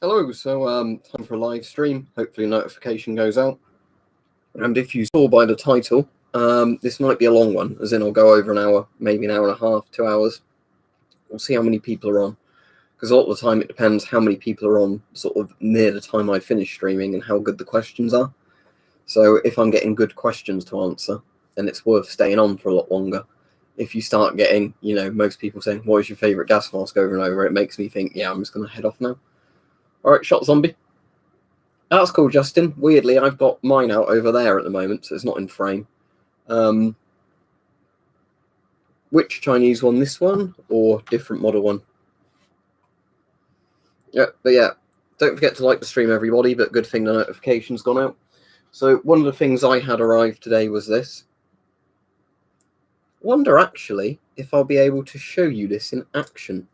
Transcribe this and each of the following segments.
Hello, time for a live stream. Hopefully a notification goes out. And if you saw by the title, this might be a long one, as in I'll go over an hour, maybe an hour and a half, 2 hours. We'll see how many people are on. Because a lot of the time it depends how many people are on sort of near the time I finish streaming and how good the questions are. So if I'm getting good questions to answer, then it's worth staying on for a lot longer. If you start getting, most people saying, what is your favourite gas mask over and over, it makes me think, yeah, I'm just going to head off now. All right, shot zombie. That's cool, Justin. Weirdly, I've got mine out over there at the moment, so it's not in frame. Which Chinese one? This one or different model one? Yeah, but yeah, don't forget to like the stream, everybody. But good thing the notification's gone out. So one of the things I had arrived today was this. Wonder actually if I'll be able to show you this in action.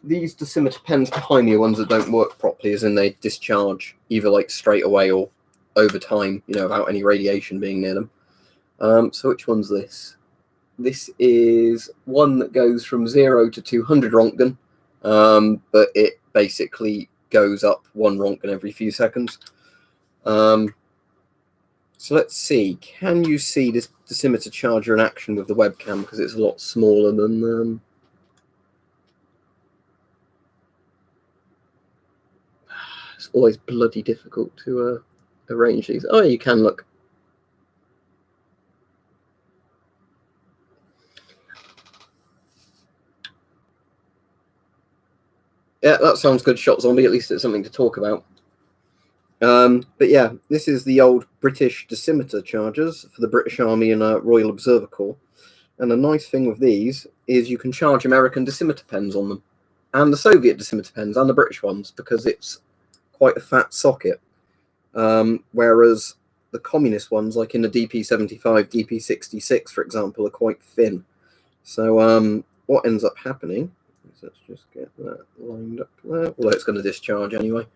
These dosimeter pens behind me are ones that don't work properly, as in they discharge either like straight away or over time, without any radiation being near them. So which one's this? This is one that goes from 0 to 200 Rontgen, but it basically goes up 1 Rontgen every few seconds. So let's see. Can you see this dosimeter charger in action with the webcam? Because it's a lot smaller than... It's always bloody difficult to arrange these. Oh, you can look. Yeah, that sounds good, shot zombie. At least it's something to talk about. But yeah, this is the old British dosimeter chargers for the British Army and Royal Observer Corps. And the nice thing with these is you can charge American dosimeter pens on them, and the Soviet dosimeter pens, and the British ones, because it's quite a fat socket. Whereas the communist ones, like in the DP75, DP66, for example, are quite thin. So what ends up happening is, let's just get that lined up there, although it's going to discharge anyway.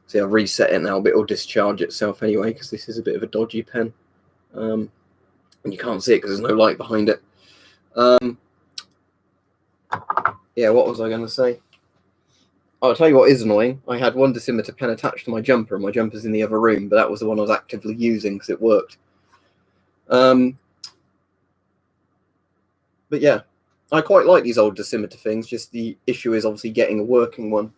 See, I've reset it now, but it'll discharge itself anyway, because this is a bit of a dodgy pen. And you can't see it because there's no light behind it. Yeah, what was I going to say? I'll tell you what is annoying. I had one dosimeter pen attached to my jumper, and my jumper's in the other room, but that was the one I was actively using because it worked. But yeah, I quite like these old dosimeter things. Just the issue is obviously getting a working one.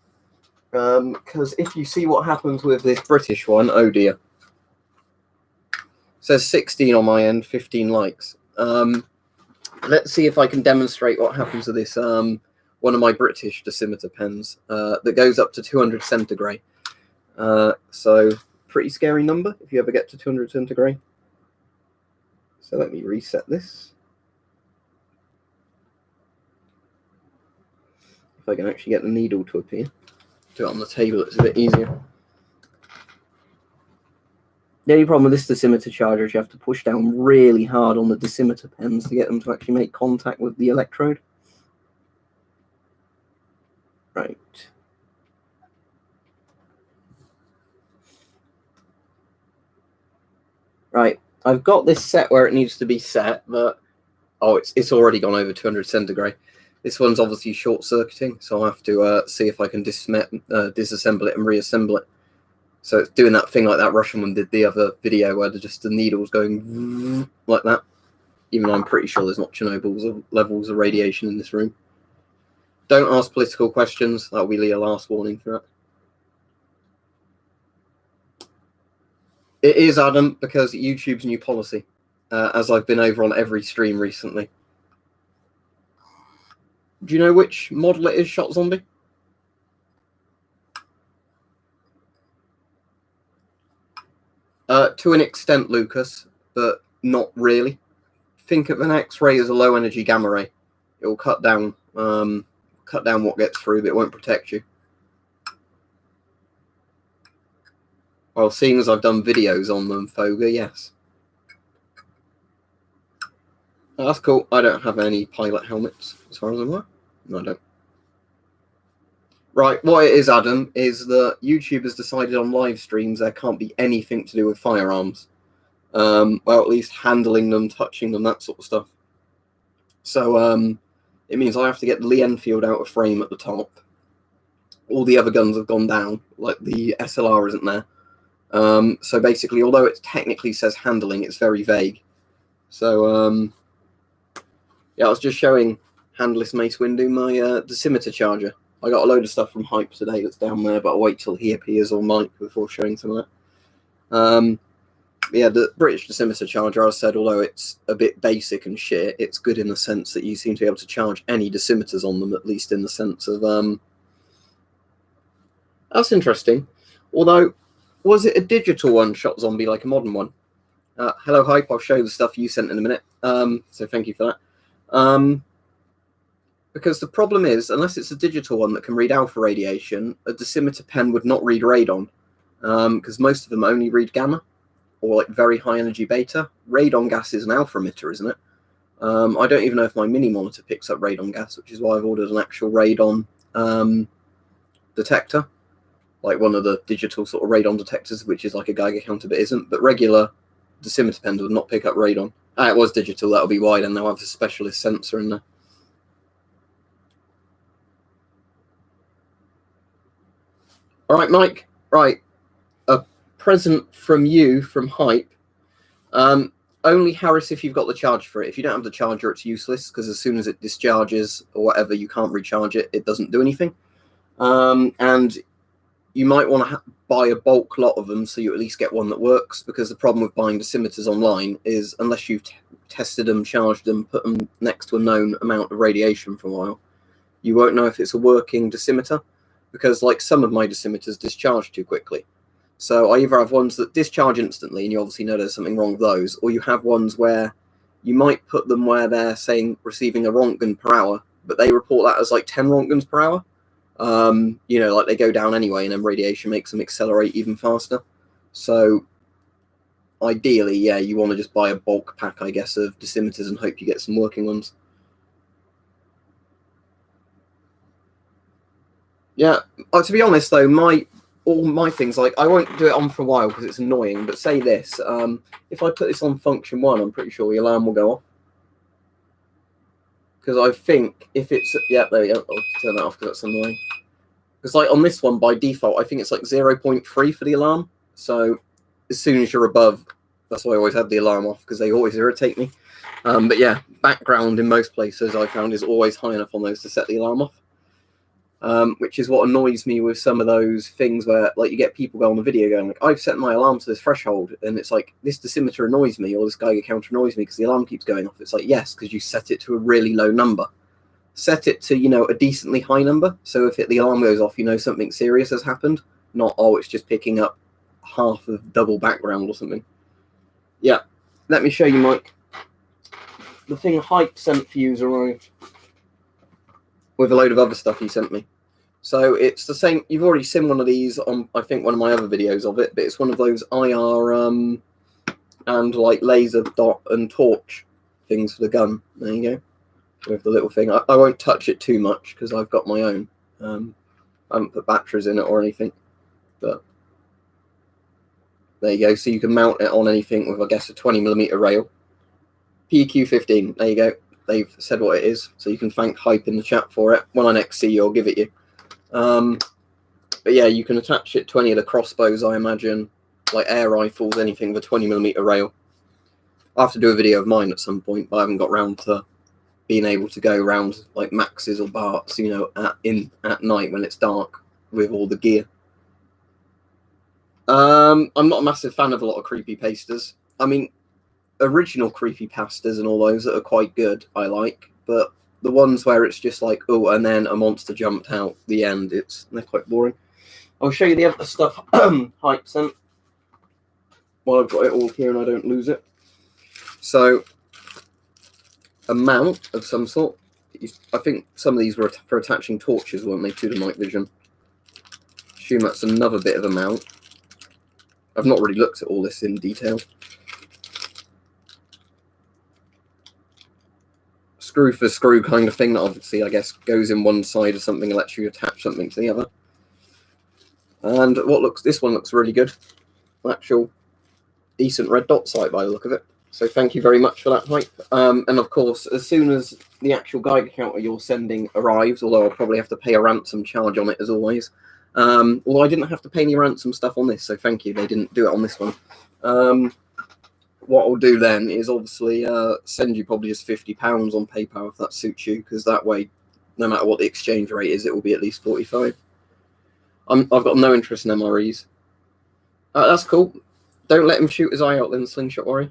Because if you see what happens with this British one, oh dear. It says 16 on my end, 15 likes. Let's see if I can demonstrate what happens with this one of my British dosimeter pens that goes up to 200 centigrade. So pretty scary number if you ever get to 200 centigrade. So let me reset this. If I can actually get the needle to appear. Do it on the table, it's a bit easier. The only problem with this dosimeter charger is you have to push down really hard on the dosimeter pens to get them to actually make contact with the electrode. Right. Right. I've got this set where it needs to be set, but it's already gone over 200 centigrade. This one's obviously short-circuiting, so I'll have to see if I can disassemble it and reassemble it. So it's doing that thing like that Russian one did the other video, where just the needle's going like that. Even though I'm pretty sure there's not Chernobyl levels of radiation in this room. Don't ask political questions. That'll be your last warning for that. It is, Adam, because YouTube's new policy, as I've been over on every stream recently. Do you know which model it is, Shot Zombie? To an extent, Lucas, but not really. Think of an X-ray as a low-energy gamma ray. It will cut down what gets through, but it won't protect you. Well, seeing as I've done videos on them, Foga, yes. Oh, that's cool. I don't have any pilot helmets, as far as I'm aware. No, I don't. Right, what it is, Adam, is that YouTube has decided on live streams there can't be anything to do with firearms. Well, at least handling them, touching them, that sort of stuff. So it means I have to get the Lee Enfield out of frame at the top. All the other guns have gone down, like the SLR isn't there. So basically, although it technically says handling, it's very vague. So yeah, I was just showing Handless Mace Windu my dosimeter charger. I got a load of stuff from Hype today that's down there, but I'll wait till he appears or Mike before showing some of that. Yeah, the British dosimeter charger, I said, although it's a bit basic and shit, it's good in the sense that you seem to be able to charge any dosimeters on them, at least in the sense of... That's interesting. Although, was it a digital one-shot zombie like a modern one? Hello, Hype, I'll show you the stuff you sent in a minute. So thank you for that. Because the problem is, unless it's a digital one that can read alpha radiation, a dosimeter pen would not read radon, because most of them only read gamma, or like very high energy beta. Radon gas is an alpha emitter, isn't it? I don't even know if my mini monitor picks up radon gas, which is why I've ordered an actual radon detector, like one of the digital sort of radon detectors, which is like a Geiger counter but isn't. But regular dosimeter pens would not pick up radon. It was digital, that'll be why, then they'll have a specialist sensor in there. All right, Mike. Right, a present from you from Hype. Only Harris if you've got the charger for it. If you don't have the charger, it's useless, because as soon as it discharges or whatever, you can't recharge it. It doesn't do anything. And you might want to buy a bulk lot of them so you at least get one that works, because the problem with buying dosimeters online is unless you've tested them, charged them, put them next to a known amount of radiation for a while, you won't know if it's a working dosimeter, because like some of my dosimeters discharge too quickly. So I either have ones that discharge instantly, and you obviously know there's something wrong with those, or you have ones where you might put them where they're saying receiving a Rontgen per hour, but they report that as like 10 Rontgens per hour. You know, like they go down anyway, and then radiation makes them accelerate even faster. So ideally, yeah, you want to just buy a bulk pack, I guess, of dosimeters and hope you get some working ones. Yeah, to be honest though, all my things, like, I won't do it on for a while because it's annoying, but say this, if I put this on function 1, I'm pretty sure the alarm will go off. Because I think if it's, yeah, there we go, I'll turn that off because that's annoying. Because like on this one, by default, I think it's like 0.3 for the alarm. So as soon as you're above, that's why I always have the alarm off, because they always irritate me. But yeah, background in most places I found is always high enough on those to set the alarm off. Which is what annoys me with some of those things where, like, you get people go on the video going, like, I've set my alarm to this threshold, and it's like, this dosimeter annoys me, or this Geiger counter annoys me because the alarm keeps going off. It's like, yes, because you set it to a really low number. Set it to, you know, a decently high number, so if the alarm goes off, you know something serious has happened, not, oh, it's just picking up half of double background or something. Yeah, let me show you, Mike. The thing Hype sent for you arrived with a load of other stuff he sent me. So it's the same. You've already seen one of these on, I think, one of my other videos of it, but it's one of those IR and like laser dot and torch things for the gun. There you go. With the little thing. I won't touch it too much because I've got my own. I haven't put batteries in it or anything, but there you go. So you can mount it on anything with, I guess, a 20mm rail. PQ15. There you go. They've said what it is, so you can thank Hype in the chat for it. When I next see you, I'll give it you. But yeah, you can attach it to any of the crossbows, I imagine, like air rifles, anything with a 20mm rail. I'll have to do a video of mine at some point, but I haven't got round to being able to go around like Max's or Bart's, you know, at night when it's dark with all the gear. I'm not a massive fan of a lot of creepypastas. I mean, original creepypastas and all those that are quite good, I like, but the ones where it's just like, oh, and then a monster jumped out the end, they're quite boring. I'll show you the other stuff Hype sent while I've got it all here and I don't lose it. So, a mount of some sort. I think some of these were for attaching torches, weren't they, to the night vision. Assume that's another bit of a mount. I've not really looked at all this in detail. Screw for screw kind of thing that obviously, I guess, goes in one side of something and lets you attach something to the other. And this one looks really good. Actual decent red dot sight by the look of it. So thank you very much for that hype. And of course, as soon as the actual Geiger counter you're sending arrives, although I'll probably have to pay a ransom charge on it as always. Although I didn't have to pay any ransom stuff on this, so thank you. They didn't do it on this one. What I'll do then is obviously send you probably just £50 on PayPal if that suits you, because that way, no matter what the exchange rate is, it will be at least 45. I've got no interest in MREs. That's cool. Don't let him shoot his eye out then, Slingshot Worry.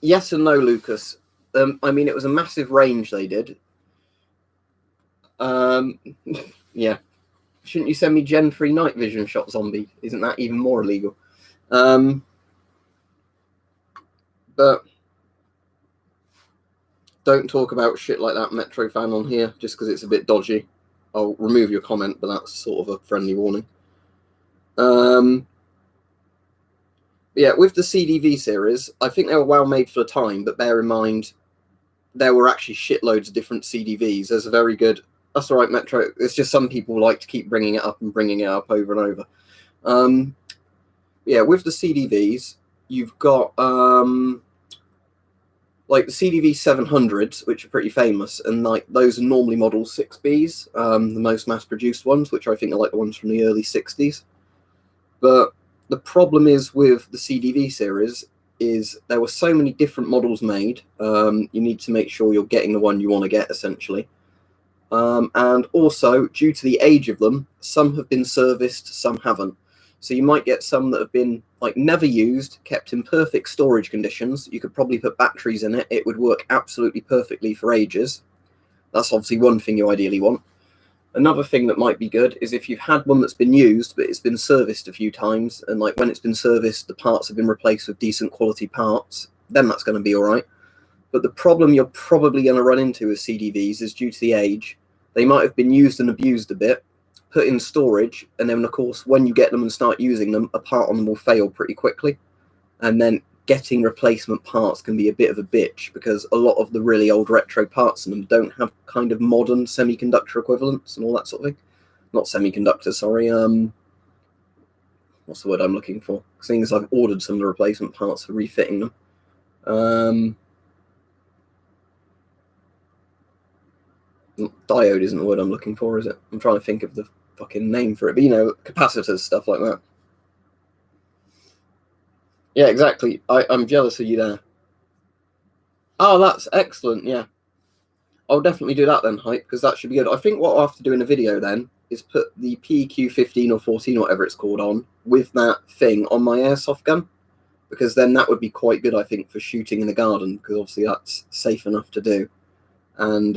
Yes and no, Lucas. I mean, it was a massive range they did. Yeah. Shouldn't you send me Gen 3 night vision shot zombie? Isn't that even more illegal? But don't talk about shit like that, Metro fan, on here, just because it's a bit dodgy. I'll remove your comment, but that's sort of a friendly warning. Yeah, with the CDV series, I think they were well made for the time, but bear in mind, there were actually shitloads of different CDVs. There's a very good... That's all right, Metro. It's just some people like to keep bringing it up and bringing it up over and over. Yeah, with the CDVs, you've got like the CDV 700s, which are pretty famous, and like those are normally Model 6Bs, the most mass-produced ones, which I think are like the ones from the early 60s. But the problem is with the CDV series is there were so many different models made. You need to make sure you're getting the one you want to get, essentially. And also, due to the age of them, some have been serviced, some haven't. So you might get some that have been like never used, kept in perfect storage conditions. You could probably put batteries in it. It would work absolutely perfectly for ages. That's obviously one thing you ideally want. Another thing that might be good is if you've had one that's been used, but it's been serviced a few times, and like when it's been serviced, the parts have been replaced with decent quality parts, then that's going to be all right. But the problem you're probably going to run into with CDVs is due to the age. They might have been used and abused a bit, put in storage, and then, of course, when you get them and start using them, a part on them will fail pretty quickly. And then getting replacement parts can be a bit of a bitch, because a lot of the really old retro parts in them don't have kind of modern semiconductor equivalents and all that sort of thing. Not semiconductor, sorry. What's the word I'm looking for? Seeing as I've ordered some of the replacement parts for refitting them. Diode isn't the word I'm looking for, is it? I'm trying to think of the fucking name for it. But, you know, capacitors, stuff like that. Yeah, exactly. I'm jealous of you there. Oh, that's excellent, yeah. I'll definitely do that then, Hype, because that should be good. I think what I'll have to do in a video then is put the PQ15 or 14, or whatever it's called, on with that thing on my airsoft gun, because then that would be quite good, I think, for shooting in the garden, because obviously that's safe enough to do. And,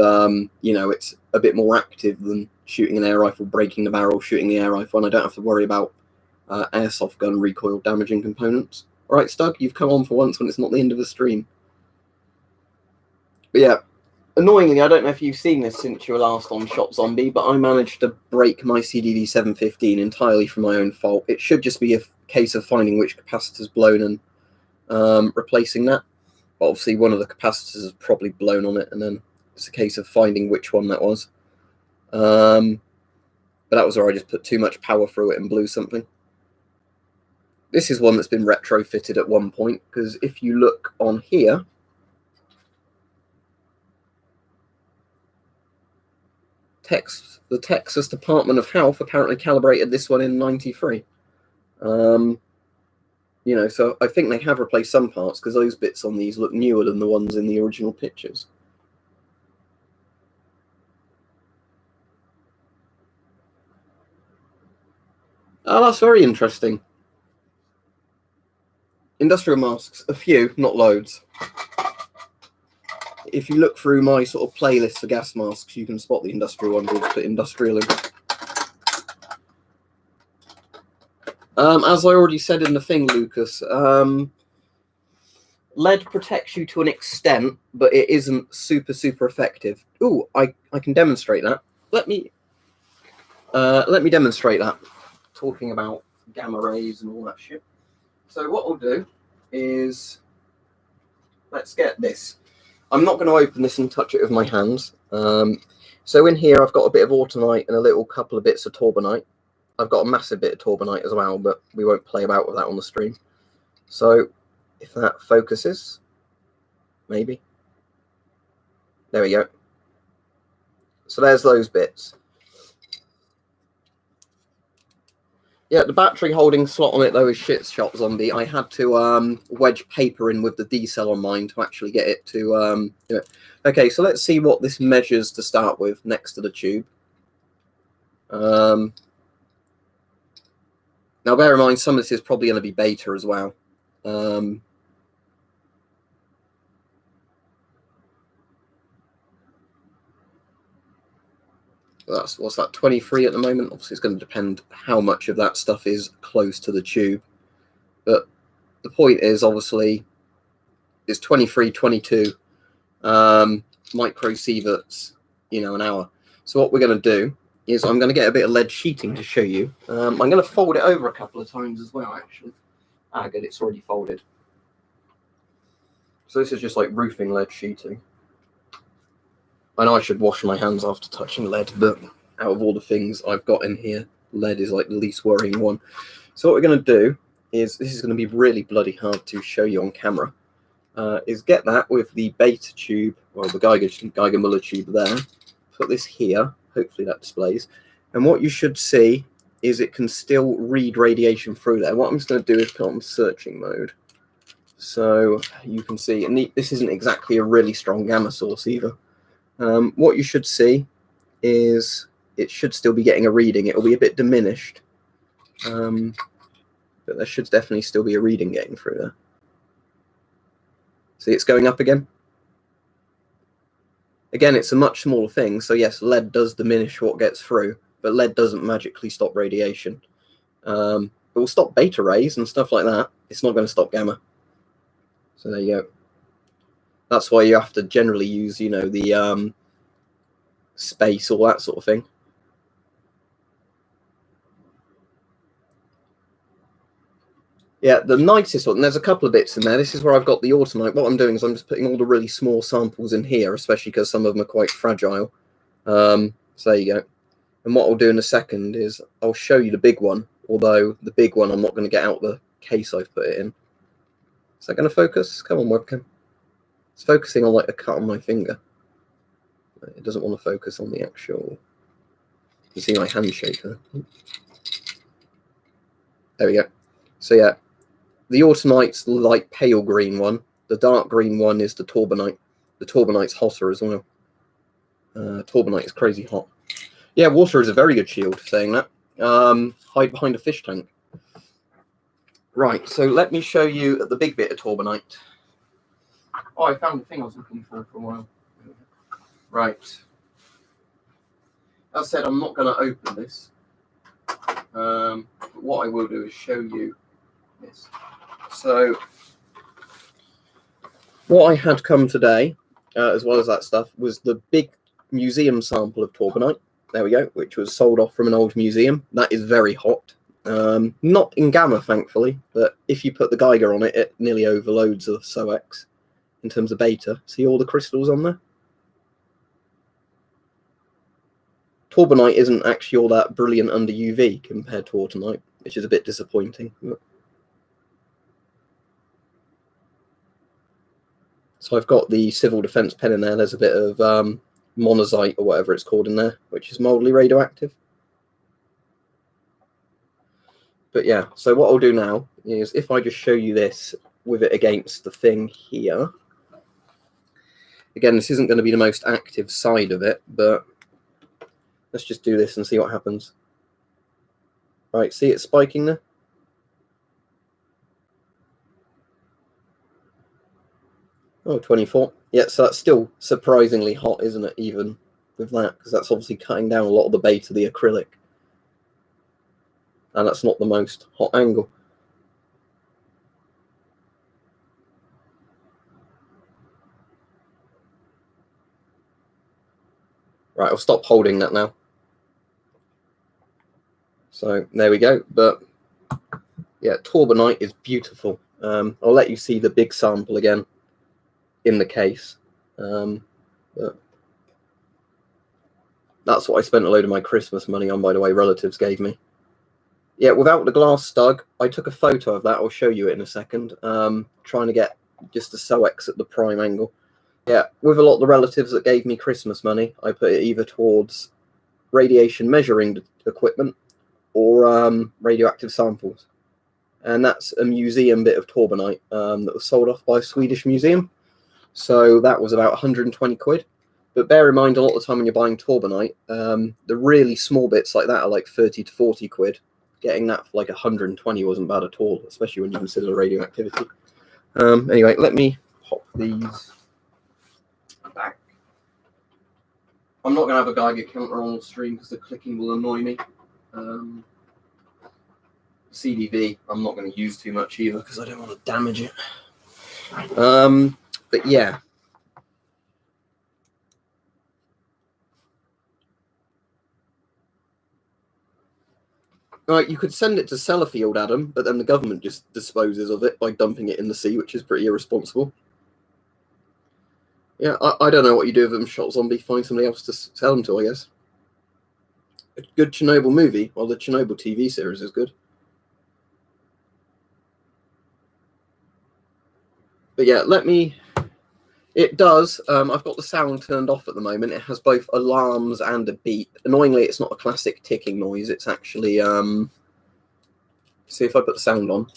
you know, it's a bit more active than shooting an air rifle, breaking the barrel, shooting the air rifle, and I don't have to worry about airsoft gun recoil damaging components. All right, Stug, you've come on for once when it's not the end of the stream. But yeah, annoyingly, I don't know if you've seen this since you were last on Shot Zombie, but I managed to break my CDV 715 entirely from my own fault. It should just be a case of finding which capacitor's blown and replacing that. But obviously, one of the capacitors is probably blown on it, and then it's a case of finding which one that was. But that was where I just put too much power through it and blew something. This is one that's been retrofitted at one point, because if you look on here, the Texas Department of Health apparently calibrated this one in '93. You know, so I think they have replaced some parts, because those bits on these look newer than the ones in the original pictures. Oh, that's very interesting. Industrial masks, a few, not loads. If you look through my sort of playlist for gas masks, you can spot the industrial ones. We'll just put industrial in. As I already said in the thing, Lucas, lead protects you to an extent, but it isn't super, super effective. Ooh, I can demonstrate that. Let me demonstrate that. Talking about gamma rays and all that shit. So what we'll do is, let's get this. I'm not going to open this and touch it with my hands. So in here, I've got a bit of automite and a little couple of bits of torbanite. I've got a massive bit of torbanite as well, but we won't play about with that on the stream. So if that focuses, maybe. There we go. So there's those bits. Yeah, the battery holding slot on it though is shit shot zombie. I had to wedge paper in with the D-cell on mine to actually get it to do it. Okay, so let's see what this measures to start with next to the tube. Now bear in mind some of this is probably going to be beta as well. That's, what's that, 23 at the moment? Obviously it's going to depend how much of that stuff is close to the tube. But the point is, obviously, it's 23, 22 microsieverts, an hour. So what we're going to do is I'm going to get a bit of lead sheeting to show you. I'm going to fold it over a couple of times as well, actually. Good, it's already folded. So this is just like roofing lead sheeting. I know I should wash my hands after touching lead, but out of all the things I've got in here, lead is like the least worrying one. So what we're going to do is, this is going to be really bloody hard to show you on camera, is get that with the beta tube, or the Geiger-Müller tube there, put this here, hopefully that displays, and what you should see is it can still read radiation through there. What I'm just going to do is put on searching mode, so you can see, and this isn't exactly a really strong gamma source either. What you should see is it should still be getting a reading. It will be a bit diminished, but there should definitely still be a reading getting through there. See, it's going up again. Again, it's a much smaller thing, so yes, lead does diminish what gets through, but lead doesn't magically stop radiation. It will stop beta rays and stuff like that. It's not going to stop gamma. So there you go. That's why you have to generally use, the space, all that sort of thing. Yeah, the nicest one, there's a couple of bits in there. This is where I've got the automite. What I'm doing is I'm just putting all the really small samples in here, especially because some of them are quite fragile. So there you go. And what I'll do in a second is I'll show you the big one, although the big one I'm not going to get out the case I've put it in. Is that going to focus? Come on, webcam. It's focusing on like a cut on my finger. It doesn't want to focus on the actual... You see my hand shake there. There we go. So yeah, the automite's the light pale green one. The dark green one is the torbanite. The torbanite's hotter as well. Torbanite is crazy hot. Yeah, water is a very good shield, saying that. Hide behind a fish tank. Right, so let me show you the big bit of torbanite. Oh, I found the thing I was looking for a while. Right. As I said, I'm not going to open this. But what I will do is show you this. So, what I had come today, as well as that stuff, was the big museum sample of torbanite. There we go, which was sold off from an old museum. That is very hot. Not in gamma, thankfully, but if you put the Geiger on it, it nearly overloads the SOX in terms of beta. See all the crystals on there? Torbanite isn't actually all that brilliant under UV compared to automite, which is a bit disappointing. So I've got the civil defense pen in there. There's a bit of monazite or whatever it's called in there, which is mildly radioactive. But yeah, so what I'll do now is if I just show you this with it against the thing here. Again, this isn't going to be the most active side of it, but let's just do this and see what happens. Right, see it spiking there? Oh, 24. Yeah, so that's still surprisingly hot, isn't it, even with that? Because that's obviously cutting down a lot of the beta of the acrylic. And that's not the most hot angle. Right, I'll stop holding that now. So there we go. But yeah, torbanite is beautiful. I'll let you see the big sample again in the case. But that's what I spent a load of my Christmas money on, by the way, relatives gave me. Yeah, without the glass stug, I took a photo of that. I'll show you it in a second. Trying to get just a SOX at the prime angle. Yeah, with a lot of the relatives that gave me Christmas money, I put it either towards radiation measuring equipment or radioactive samples. And that's a museum bit of torbanite that was sold off by a Swedish museum. So that was about 120 quid. But bear in mind, a lot of the time when you're buying torbanite, the really small bits like that are like 30 to 40 quid. Getting that for like 120 wasn't bad at all, especially when you consider the radioactivity. Anyway, let me pop these back. I'm not going to have a Geiger counter on the stream because the clicking will annoy me. CDV, I'm not going to use too much either because I don't want to damage it. But yeah. Right, you could send it to Sellafield, Adam, but then the government just disposes of it by dumping it in the sea, which is pretty irresponsible. Yeah, I don't know what you do with them. Shot zombie, find somebody else to sell them to, I guess. A good Chernobyl movie. Well, the Chernobyl TV series is good. But yeah, let me... It does. I've got the sound turned off at the moment. It has both alarms and a beep. Annoyingly, it's not a classic ticking noise. It's actually... See if I put the sound on.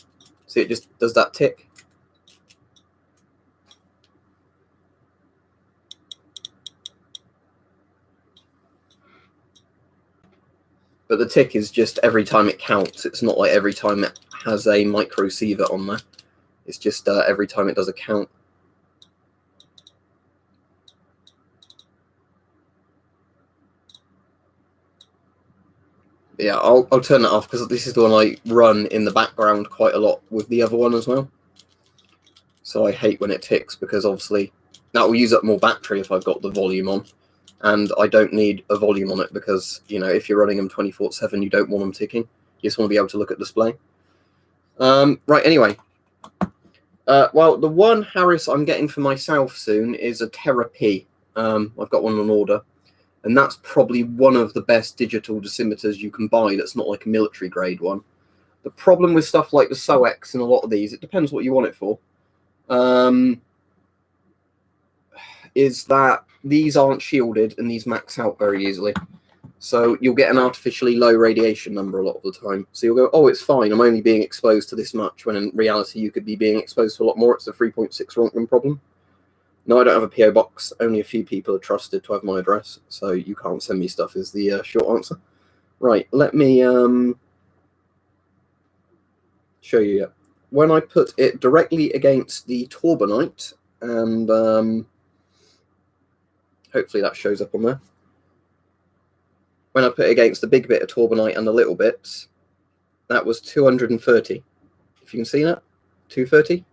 See, it just does that tick. But the tick is just every time it counts. It's not like every time it has a micro sievert on there. It's just every time it does a count. Yeah, I'll turn that off because this is the one I run in the background quite a lot with the other one as well. So I hate when it ticks because obviously that will use up more battery if I've got the volume on. And I don't need a volume on it because, you know, if you're running them 24/7, you don't want them ticking. You just want to be able to look at display. Right, anyway. Well, the one Harris I'm getting for myself soon is a Terra P. I've got one on order. And that's probably one of the best digital dosimeters you can buy that's not like a military grade one. The problem with stuff like the SOX and a lot of these, it depends what you want it for, is that these aren't shielded and these max out very easily. So you'll get an artificially low radiation number a lot of the time. So you'll go, oh, it's fine, I'm only being exposed to this much, when in reality you could be being exposed to a lot more. It's a 3.6 Rontgen problem. No, I don't have a PO box. Only a few people are trusted to have my address, so you can't send me stuff is the short answer. Right, let me show you. When I put it directly against the torbanite, and hopefully that shows up on there. When I put it against the big bit of torbanite and the little bits, that was 230. If you can see that, 230.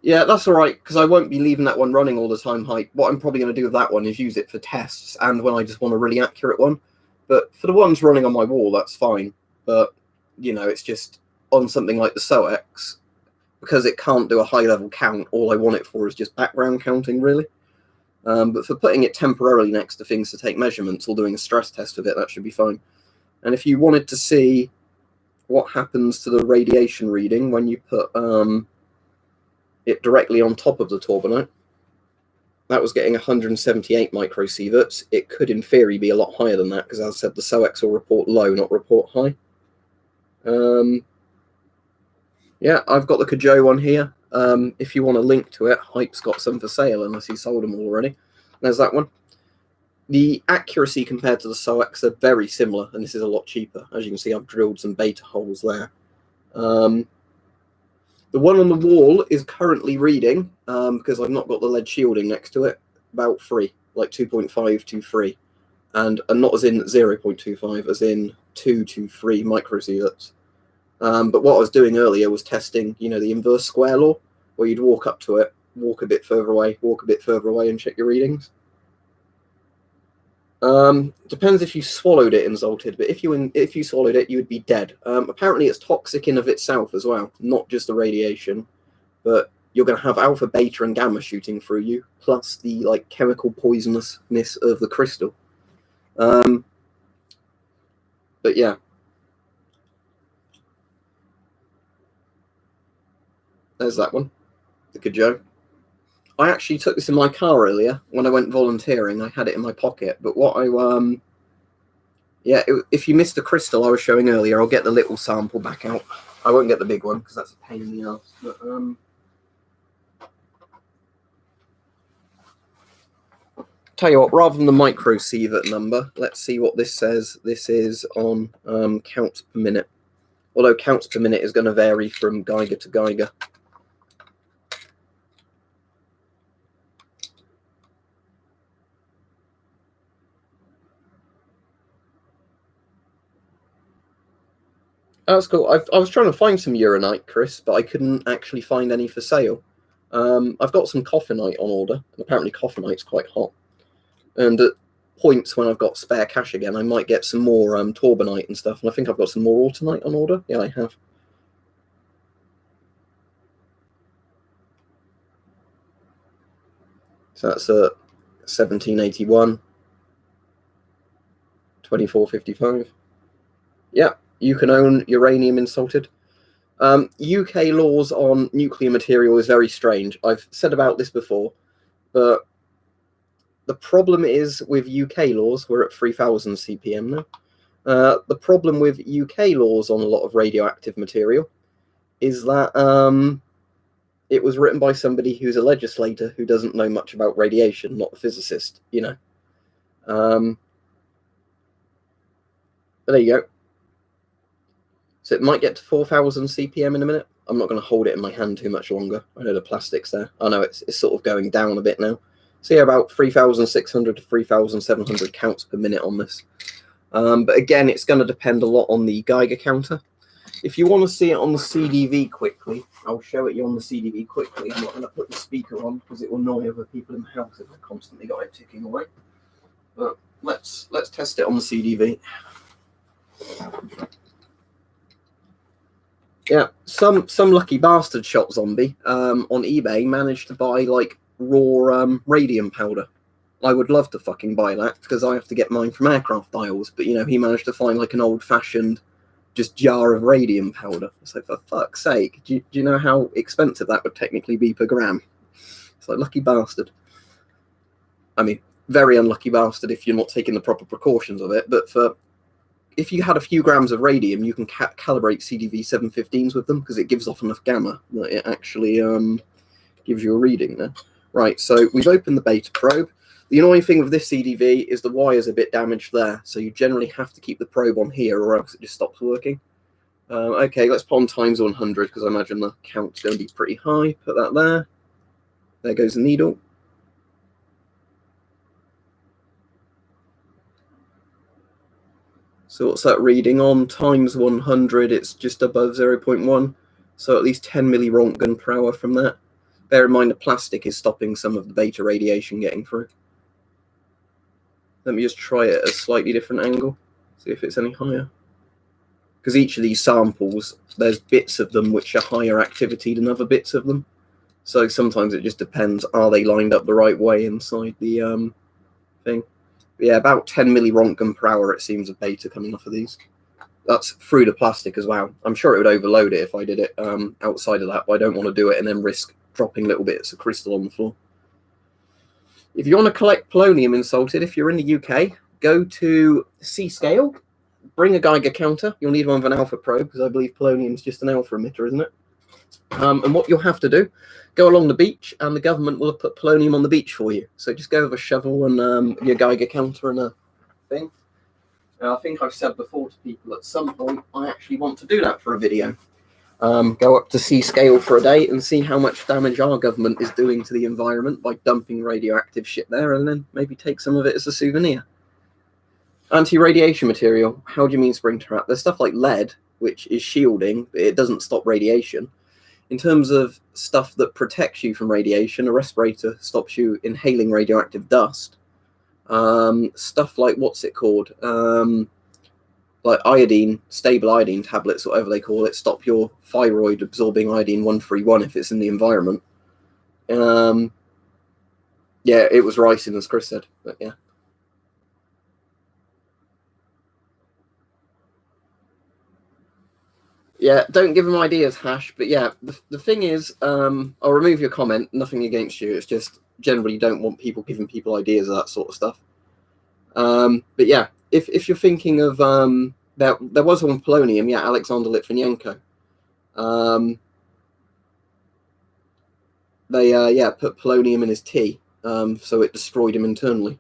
Yeah, that's all right, because I won't be leaving that one running all the time. What I'm probably going to do with that one is use it for tests and when I just want a really accurate one. But for the ones running on my wall, that's fine. But, you know, it's just on something like the SOX, because it can't do a high-level count, all I want it for is just background counting, really. But for putting it temporarily next to things to take measurements or doing a stress test of it, that should be fine. And if you wanted to see what happens to the radiation reading when you put... it directly on top of the torbanite, that was getting 178 microsieverts. It could, in theory, be a lot higher than that because, as I said, the SOX will report low, not report high. Yeah, I've got the Kajou one here. If you want a link to it, Hype's got some for sale unless he sold them all already. There's that one. The accuracy compared to the SOX are very similar, and this is a lot cheaper. As you can see, I've drilled some beta holes there. The one on the wall is currently reading, because I've not got the lead shielding next to it, about 3, like 2.5 to 3. And not as in 0.25, as in 2 to 3 microsieverts. But what I was doing earlier was testing, you know, the inverse square law, where you'd walk up to it, walk a bit further away, walk a bit further away, and check your readings. Depends if you swallowed it in Zoltid, but if you swallowed it, you would be dead. Apparently, it's toxic in of itself as well, not just the radiation, but you're going to have alpha, beta, and gamma shooting through you, plus the like chemical poisonousness of the crystal. But yeah. There's that one. The good Joe. I actually took this in my car earlier when I went volunteering. I had it in my pocket. But what if you missed the crystal I was showing earlier, I'll get the little sample back out. I won't get the big one because that's a pain in the ass. But tell you what, rather than the micro sievert number, let's see what this says. This is on counts per minute. Although counts per minute is going to vary from Geiger to Geiger. Oh, that's cool. I was trying to find some uranite, Chris, but I couldn't actually find any for sale. I've got some coffinite on order, and apparently coffinite's quite hot. And at points when I've got spare cash again, I might get some more torbanite and stuff. And I think I've got some more autunite on order. Yeah, I have. So that's a 1781, 2455. Yeah, you can own uranium insulted. UK laws on nuclear material is very strange. I've said about this before, but the problem is with UK laws, we're at 3000 CPM now. The problem with UK laws on a lot of radioactive material is that it was written by somebody who's a legislator who doesn't know much about radiation, not a physicist, you know. But there you go. So it might get to 4000 CPM in a minute. I'm not going to hold it in my hand too much longer. I know the plastic's there. I know it's sort of going down a bit now. So yeah, about 3600 to 3700 counts per minute on this. But again, it's going to depend a lot on the Geiger counter. If you want to see it on the CDV quickly, I'll show it you on the CDV quickly. I'm not going to put the speaker on because it will annoy other people in the house if I constantly got it ticking away. But let's test it on the CDV. Yeah, some lucky bastard shot zombie on eBay managed to buy like raw radium powder. I would love to fucking buy that because I have to get mine from aircraft dials. But you know, he managed to find like an old-fashioned just jar of radium powder. So for fuck's sake, do you know how expensive that would technically be per gram? It's like lucky bastard. I mean, very unlucky bastard if you're not taking the proper precautions of it. But if you had a few grams of radium, you can calibrate CDV 715s with them because it gives off enough gamma that it actually gives you a reading there. Right, so we've opened the beta probe. The annoying thing with this CDV is the wire's a bit damaged there, so you generally have to keep the probe on here or else it just stops working. Okay, let's put on times 100 because I imagine the count's going to be pretty high. Put that there. There goes the needle. So what's that reading on? Times 100, it's just above 0.1. So at least 10 millirontgen per hour from that. Bear in mind the plastic is stopping some of the beta radiation getting through. Let me just try it at a slightly different angle, see if it's any higher. Because each of these samples, there's bits of them which are higher activity than other bits of them. So sometimes it just depends, are they lined up the right way inside the thing? But yeah, about 10 millirontgen per hour it seems of beta coming off of these. That's through the plastic as well. I'm sure it would overload it if I did it outside of that, but I don't want to do it and then risk dropping little bits of crystal on the floor. If you want to collect polonium insulted, if you're in the UK, go to C-Scale, bring a Geiger counter. You'll need one with an alpha probe because I believe polonium is just an alpha emitter, isn't it? And what you'll have to do, go along the beach and the government will have put polonium on the beach for you. So just go with a shovel and your Geiger counter and a thing. I think I've said before to people at some point, I actually want to do that for a video. Go up to C-Scale for a day and see how much damage our government is doing to the environment by dumping radioactive shit there, and then maybe take some of it as a souvenir. Anti-radiation material. How do you mean spring trap? There's stuff like lead, which is shielding, but it doesn't stop radiation. In terms of stuff that protects you from radiation, a respirator stops you inhaling radioactive dust. Stuff like, what's it called? Like iodine, stable iodine tablets, whatever they call it, stop your thyroid absorbing iodine 131 if it's in the environment. Yeah, it was ricin, as Chris said, but yeah. Yeah, don't give them ideas, Hash. But yeah, the thing is, I'll remove your comment. Nothing against you. It's just generally don't want people giving people ideas of that sort of stuff. But yeah, if you're thinking of there was one polonium, yeah, Alexander Litvinenko. They put polonium in his tea, so it destroyed him internally.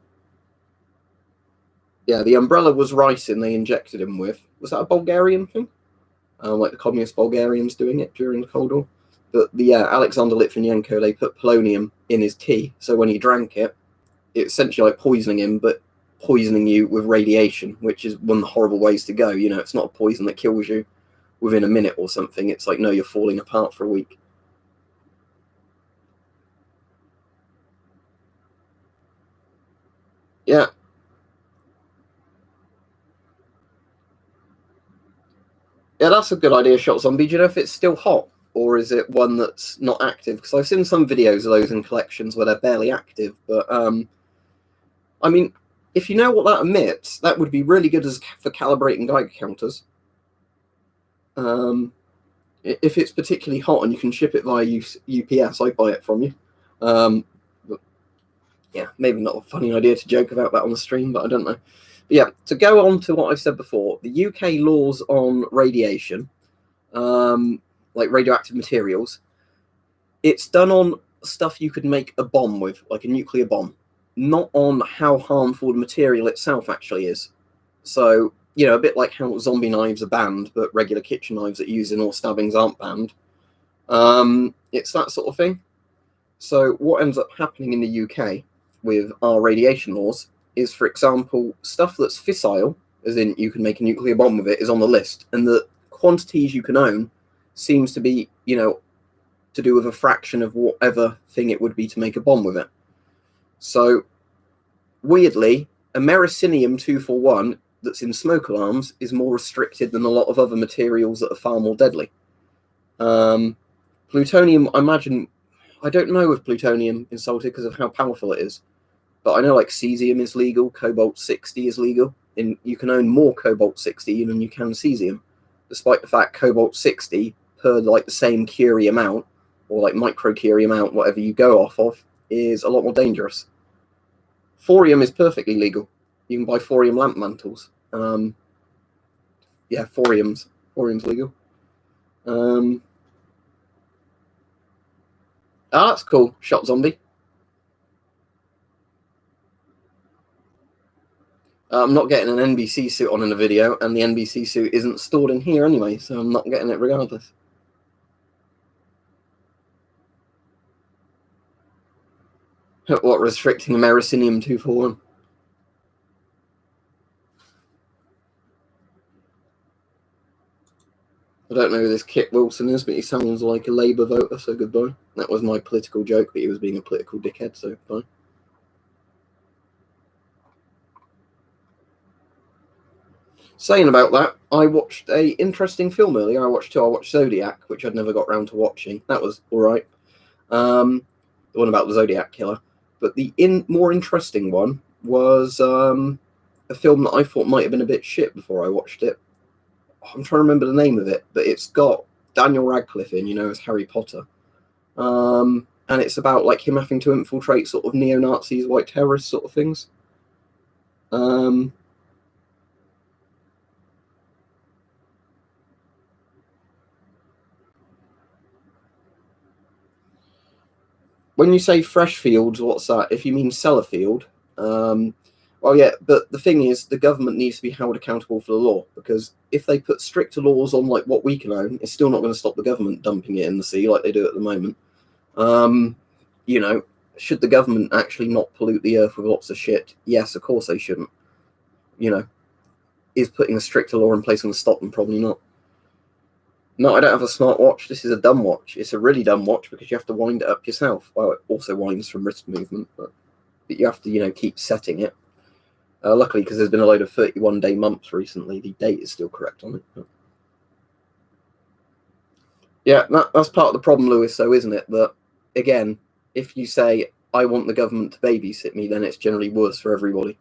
Yeah, the umbrella was ricin they injected him with. Was that a Bulgarian thing? Like the communist Bulgarians doing it during the Cold War. But the Alexander Litvinenko, they put polonium in his tea, so when he drank it, it's essentially like poisoning him, but poisoning you with radiation, which is one of the horrible ways to go. You know, it's not a poison that kills you within a minute or something. It's like, no, you're falling apart for a week. Yeah. Yeah, that's a good idea, Shot Zombie. Do you know if it's still hot? Or is it one that's not active? Because I've seen some videos of those in collections where they're barely active. But, I mean, if you know what that emits, that would be really good for calibrating Geiger counters. If it's particularly hot and you can ship it via UPS, I'd buy it from you. But yeah, maybe not a funny idea to joke about that on the stream, but I don't know. But yeah, to go on to what I've said before, the UK laws on radiation, like radioactive materials, it's done on stuff you could make a bomb with, like a nuclear bomb, not on how harmful the material itself actually is. So, you know, a bit like how zombie knives are banned, but regular kitchen knives that use in all stabbings aren't banned. It's that sort of thing. So what ends up happening in the UK with our radiation laws is, for example, stuff that's fissile, as in you can make a nuclear bomb with it, is on the list, and the quantities you can own seems to be, you know, to do with a fraction of whatever thing it would be to make a bomb with it. So, weirdly, americinium-241 that's in smoke alarms is more restricted than a lot of other materials that are far more deadly. Plutonium, I imagine, I don't know if plutonium is salted because of how powerful it is, but I know like cesium is legal, cobalt-60 is legal, and you can own more cobalt-60 than you can cesium, despite the fact cobalt-60 per like the same Curie amount, or like micro-Curie amount, whatever you go off of, is a lot more dangerous. Thorium is perfectly legal. You can buy thorium lamp mantles. Yeah, thorium's legal. That's cool. Shot Zombie. I'm not getting an NBC suit on in the video, and the NBC suit isn't stored in here anyway, so I'm not getting it regardless. What, restricting americinium-241? I don't know who this Kit Wilson is, but he sounds like a Labour voter, so goodbye. That was my political joke, but he was being a political dickhead, so bye. Saying about that, I watched a interesting film earlier. I watched Zodiac, which I'd never got round to watching. That was all right. The one about the Zodiac killer. But the more interesting one was a film that I thought might have been a bit shit before I watched it. I'm trying to remember the name of it, but it's got Daniel Radcliffe in, you know, as Harry Potter. And it's about like him having to infiltrate sort of neo-Nazis, white terrorists sort of things. When you say fresh fields, what's that? If you mean Sellafield, well, yeah, but the thing is, the government needs to be held accountable for the law, because if they put stricter laws on like what we can own, it's still not going to stop the government dumping it in the sea like they do at the moment. You know, should the government actually not pollute the earth with lots of shit? Yes, of course they shouldn't. You know, is putting a stricter law in place going to stop them? Probably not. No, I don't have a smartwatch. This is a dumb watch. It's a really dumb watch because you have to wind it up yourself. Well, it also winds from wrist movement, but you have to, you know, keep setting it. Luckily, because there's been a load of 31-day months recently, the date is still correct on it. But yeah, that's part of the problem, Lewis, though, isn't it? That, again, if you say, I want the government to babysit me, then it's generally worse for everybody.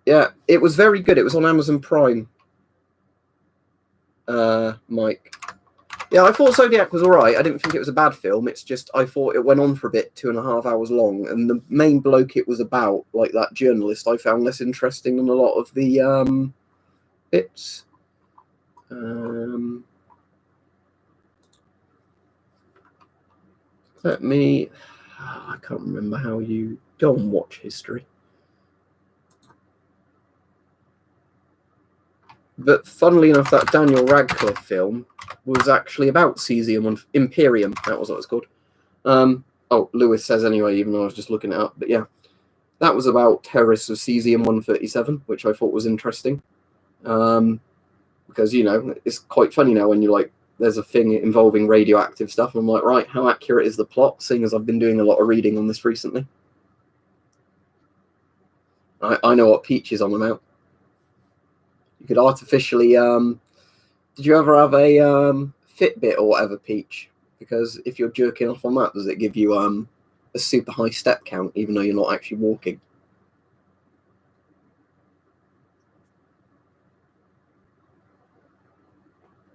Yeah, it was very good. It was on Amazon Prime. Mike. Yeah, I thought Zodiac was alright. I didn't think it was a bad film. It's just I thought it went on for a bit, 2.5 hours long, and the main bloke it was about, like that journalist, I found less interesting than a lot of the bits. Let me. I can't remember how you go and watch history. But funnily enough, that Daniel Radcliffe film was actually about Cesium and Imperium. That was what it's called. Oh, Lewis says anyway, even though I was just looking it up. But yeah, that was about terrorists of Cesium-137, which I thought was interesting. Because, you know, it's quite funny now when you like, there's a thing involving radioactive stuff. And I'm like, right, how accurate is the plot? Seeing as I've been doing a lot of reading on this recently. I know what Peach is on about. You could artificially, did you ever have a Fitbit or whatever, Peach? Because if you're jerking off on that, does it give you a super high step count, even though you're not actually walking?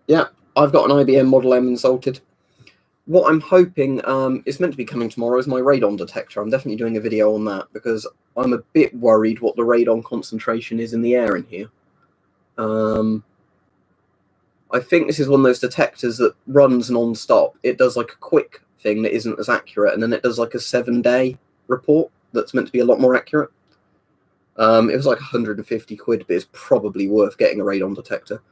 Yeah, I've got an IBM Model M insulted. What I'm hoping is meant to be coming tomorrow is my radon detector. I'm definitely doing a video on that because I'm a bit worried what the radon concentration is in the air in here. I think this is one of those detectors that runs non-stop. It does like a quick thing that isn't as accurate, and then it does like a 7-day report that's meant to be a lot more accurate. It was like 150 quid, but it's probably worth getting a radon detector.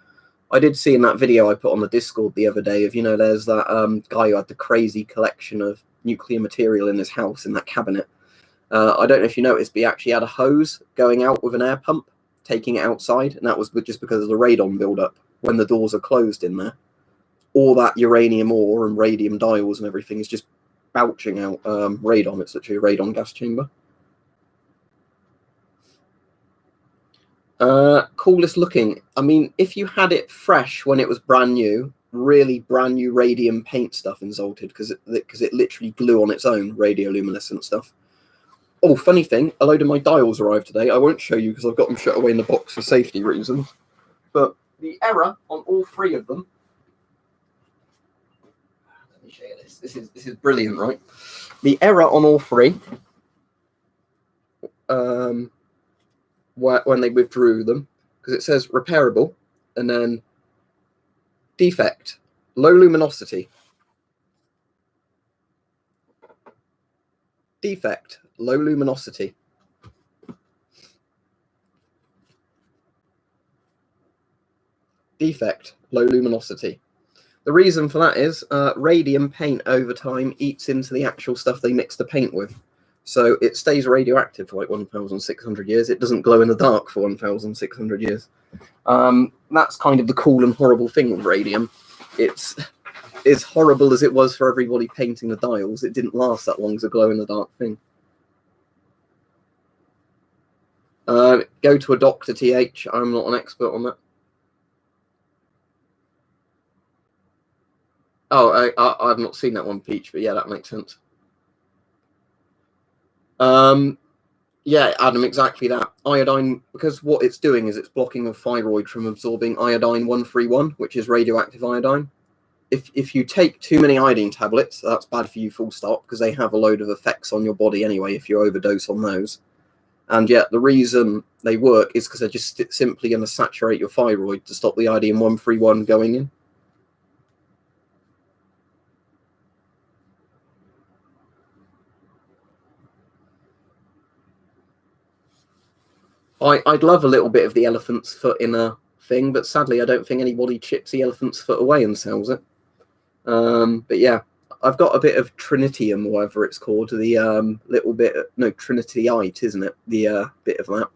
I did see in that video I put on the Discord the other day of, you know, there's that guy who had the crazy collection of nuclear material in his house in that cabinet. I don't know if you noticed, but he actually had a hose going out with an air pump, taking it outside, and that was just because of the radon buildup when the doors are closed in there. All that uranium ore and radium dials and everything is just belching out radon. It's literally a radon gas chamber. Coolest looking. I mean, if you had it fresh when it was brand new, really brand new radium paint stuff insulted because it literally glue on its own, radioluminescent stuff. Oh, funny thing, a load of my dials arrived today. I won't show you because I've got them shut away in the box for safety reasons. But the error on all 3 of them. Let me show you this. This is brilliant, right? The error on all 3. When they withdrew them, because it says repairable, and then defect, low luminosity. Defect, low luminosity. Defect, low luminosity. The reason for that is radium paint over time eats into the actual stuff they mix the paint with. So it stays radioactive for like 1,600 years. It doesn't glow in the dark for 1,600 years. That's kind of the cool and horrible thing with radium. It's as horrible as it was for everybody painting the dials. It didn't last that long as a glow in the dark thing. Go to a doctor, TH. I'm not an expert on that. Oh, I've not seen that one, Peach, but yeah, that makes sense. Yeah, Adam, exactly that. Iodine, because what it's doing is it's blocking the thyroid from absorbing iodine-131, which is radioactive iodine. If you take too many iodine tablets, that's bad for you full stop, because they have a load of effects on your body anyway if you overdose on those. And yet the reason they work is because they're just simply going to saturate your thyroid to stop the iodine-131 going in. I'd love a little bit of the elephant's foot in a thing, but sadly I don't think anybody chips the elephant's foot away and sells it. But yeah, I've got a bit of Trinitium, or whatever it's called, the little bit, no, Trinityite, isn't it? The bit of that,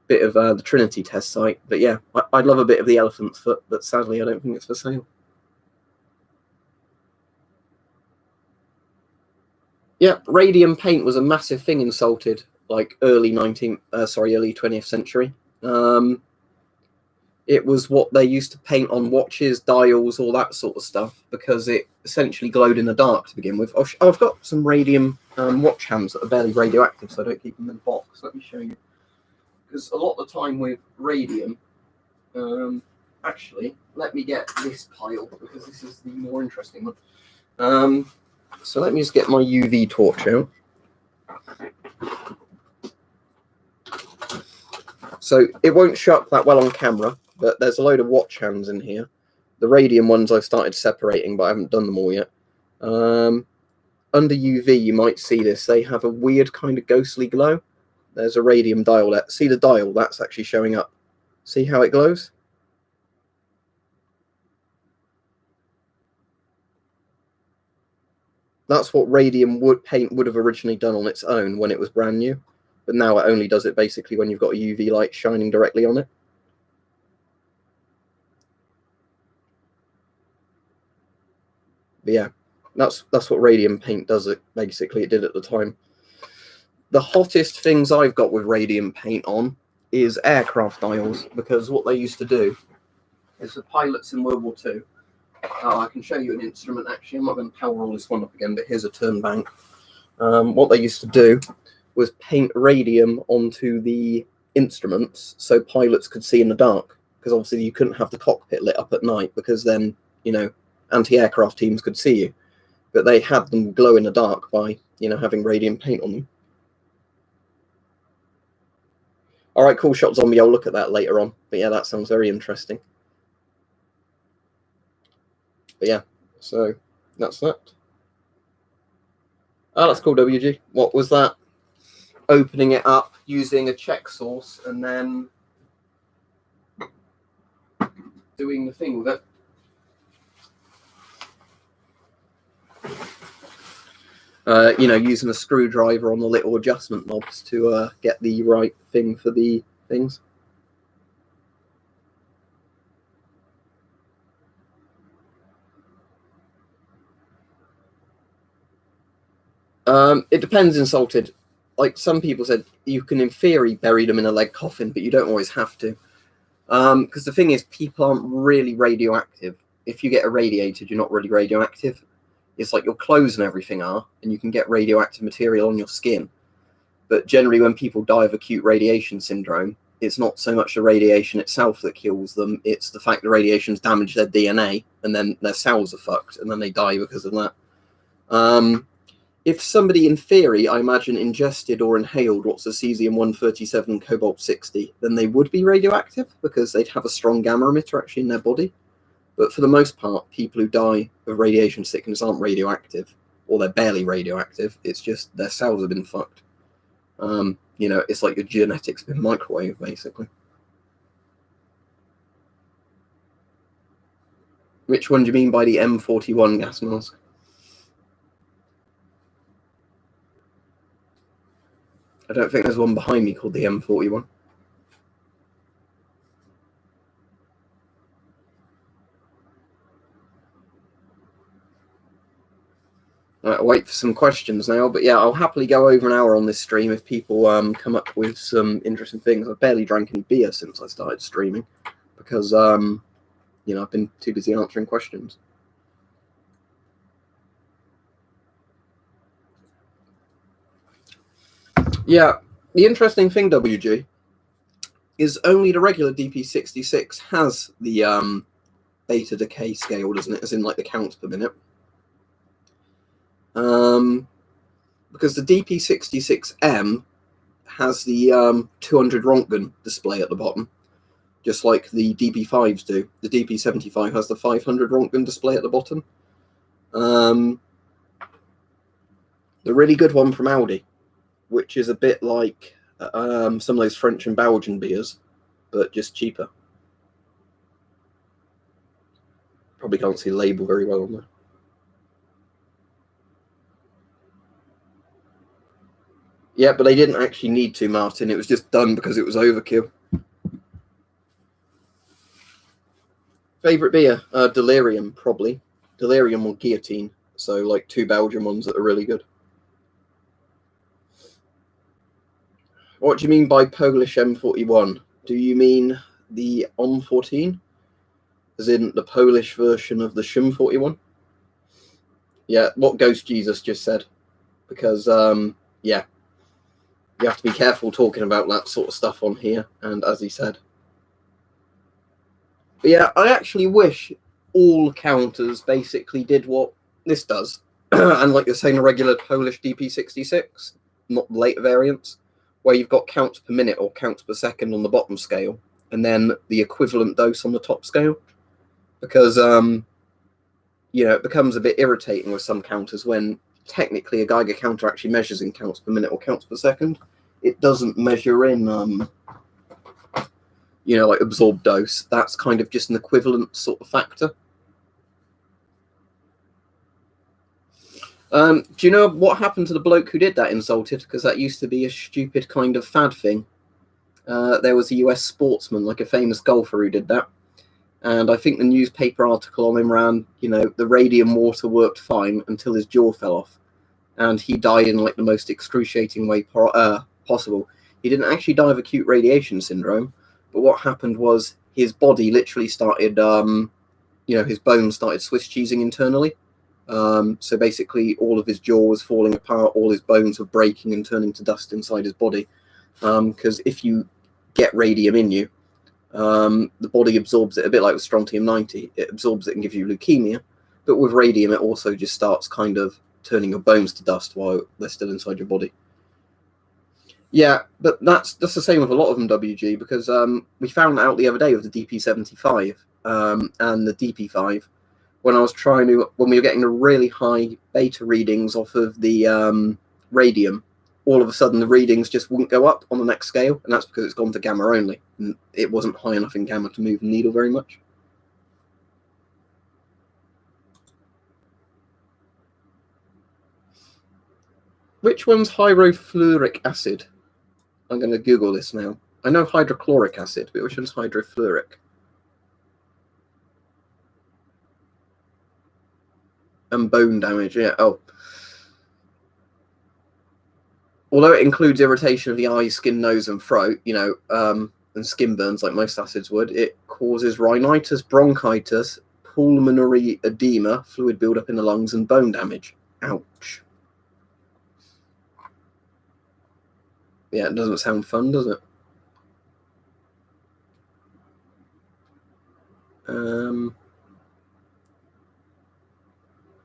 bit of the Trinity test site. But yeah, I'd love a bit of the elephant's foot, but sadly I don't think it's for sale. Yeah, radium paint was a massive thing in Salted, like early 20th century. It was what they used to paint on watches, dials, all that sort of stuff, because it essentially glowed in the dark to begin with. I've got some radium watch hands that are barely radioactive, so I don't keep them in the box. Let me show you. Because a lot of the time with radium, Actually, let me get this pile because this is the more interesting one. So let me just get my UV torch out. So it won't show up that well on camera, but there's a load of watch hands in here. The radium ones I've started separating, but I haven't done them all yet. Under UV, you might see this. They have a weird kind of ghostly glow. There's a radium dial there. See the dial? That's actually showing up. See how it glows? That's what radium paint would have originally done on its own when it was brand new. But now it only does it basically when you've got a UV light shining directly on it. But yeah, that's what radium paint does. It basically, it did at the time. The hottest things I've got with radium paint on is aircraft dials, because what they used to do is the pilots in World War II. I can show you an instrument, actually. I'm not going to power all this one up again, but here's a turn bank. What they used to do was paint radium onto the instruments so pilots could see in the dark, because obviously you couldn't have the cockpit lit up at night, because then, you know, anti-aircraft teams could see you. But they had them glow in the dark by, you know, having radium paint on them. All right, cool shot, zombie. I'll look at that later on. But yeah, that sounds very interesting. But yeah, so that's that. Oh, that's cool, WG. What was that? Opening it up using a check source and then doing the thing with it. You know, using a screwdriver on the little adjustment knobs to get the right thing for the things. It depends in Salted. Like some people said, you can in theory bury them in a lead coffin, but you don't always have to. Because the thing is, people aren't really radioactive. If you get irradiated, you're not really radioactive. It's like your clothes and everything are, and you can get radioactive material on your skin. But generally, when people die of acute radiation syndrome, it's not so much the radiation itself that kills them, it's the fact the radiation's damaged their DNA, and then their cells are fucked, and then they die because of that. If somebody, in theory, I imagine, ingested or inhaled what's a cesium-137 cobalt-60, then they would be radioactive, because they'd have a strong gamma emitter actually in their body. But for the most part, people who die of radiation sickness aren't radioactive, or they're barely radioactive. It's just their cells have been fucked. You know, it's like your genetics been microwaved, basically. Which one do you mean by the M41 gas mask? I don't think there's one behind me called the M41. I'll wait for some questions now, but yeah, I'll happily go over an hour on this stream if people come up with some interesting things. I've barely drank any beer since I started streaming because, you know, I've been too busy answering questions. Yeah, the interesting thing, WG, is only the regular DP66 has the beta decay scale, doesn't it? As in, like, the counts per minute. Because the DP66M has the 200 Rontgen display at the bottom, just like the DP5s do. The DP75 has the 500 Rontgen display at the bottom. The really good one from Audi, which is a bit like some of those French and Belgian beers, but just cheaper. Probably can't see the label very well on there. Yeah, but they didn't actually need to, Martin. It was just done because it was overkill. Favorite beer? Delirium, probably. Delirium or Guillotine. So, like, two Belgian ones that are really good. What do you mean by Polish M41? Do you mean the OM14? As in the Polish version of the Shum 41? Yeah, what Ghost Jesus just said. Because, yeah, you have to be careful talking about that sort of stuff on here. And as he said. But yeah, I actually wish all counters basically did what this does. And like you're saying, a regular Polish DP66, not the later variants, where you've got counts per minute or counts per second on the bottom scale, and then the equivalent dose on the top scale. Because, it becomes a bit irritating with some counters when technically a Geiger counter actually measures in counts per minute or counts per second. It doesn't measure in like absorbed dose. That's kind of just an equivalent sort of factor. Do you know what happened to the bloke who did that Insulted? Because that used to be a stupid kind of fad thing. There was a US sportsman, like a famous golfer, who did that. And I think the newspaper article on him ran, the radium water worked fine until his jaw fell off. And he died in like the most excruciating way possible. He didn't actually die of acute radiation syndrome, but what happened was his body literally started, his bones started Swiss cheesing internally. So basically all of his jaw was falling apart, all his bones were breaking and turning to dust inside his body. Because if you get radium in you, the body absorbs it a bit like with strontium-90. It absorbs it and gives you leukemia. But with radium, it also just starts kind of turning your bones to dust while they're still inside your body. Yeah, but that's the same with a lot of them, WG, because we found out the other day with the DP75 and the DP5, when we were getting the really high beta readings off of the radium, all of a sudden the readings just wouldn't go up on the next scale, and that's because it's gone to gamma only. And it wasn't high enough in gamma to move the needle very much. Which one's hydrofluoric acid? I'm going to Google this now. I know hydrochloric acid, but which one's hydrofluoric? And bone damage, yeah. Oh. Although it includes irritation of the eyes, skin, nose, and throat, and skin burns like most acids would, it causes rhinitis, bronchitis, pulmonary edema, fluid buildup in the lungs, and bone damage. Ouch. Yeah, it doesn't sound fun, does it?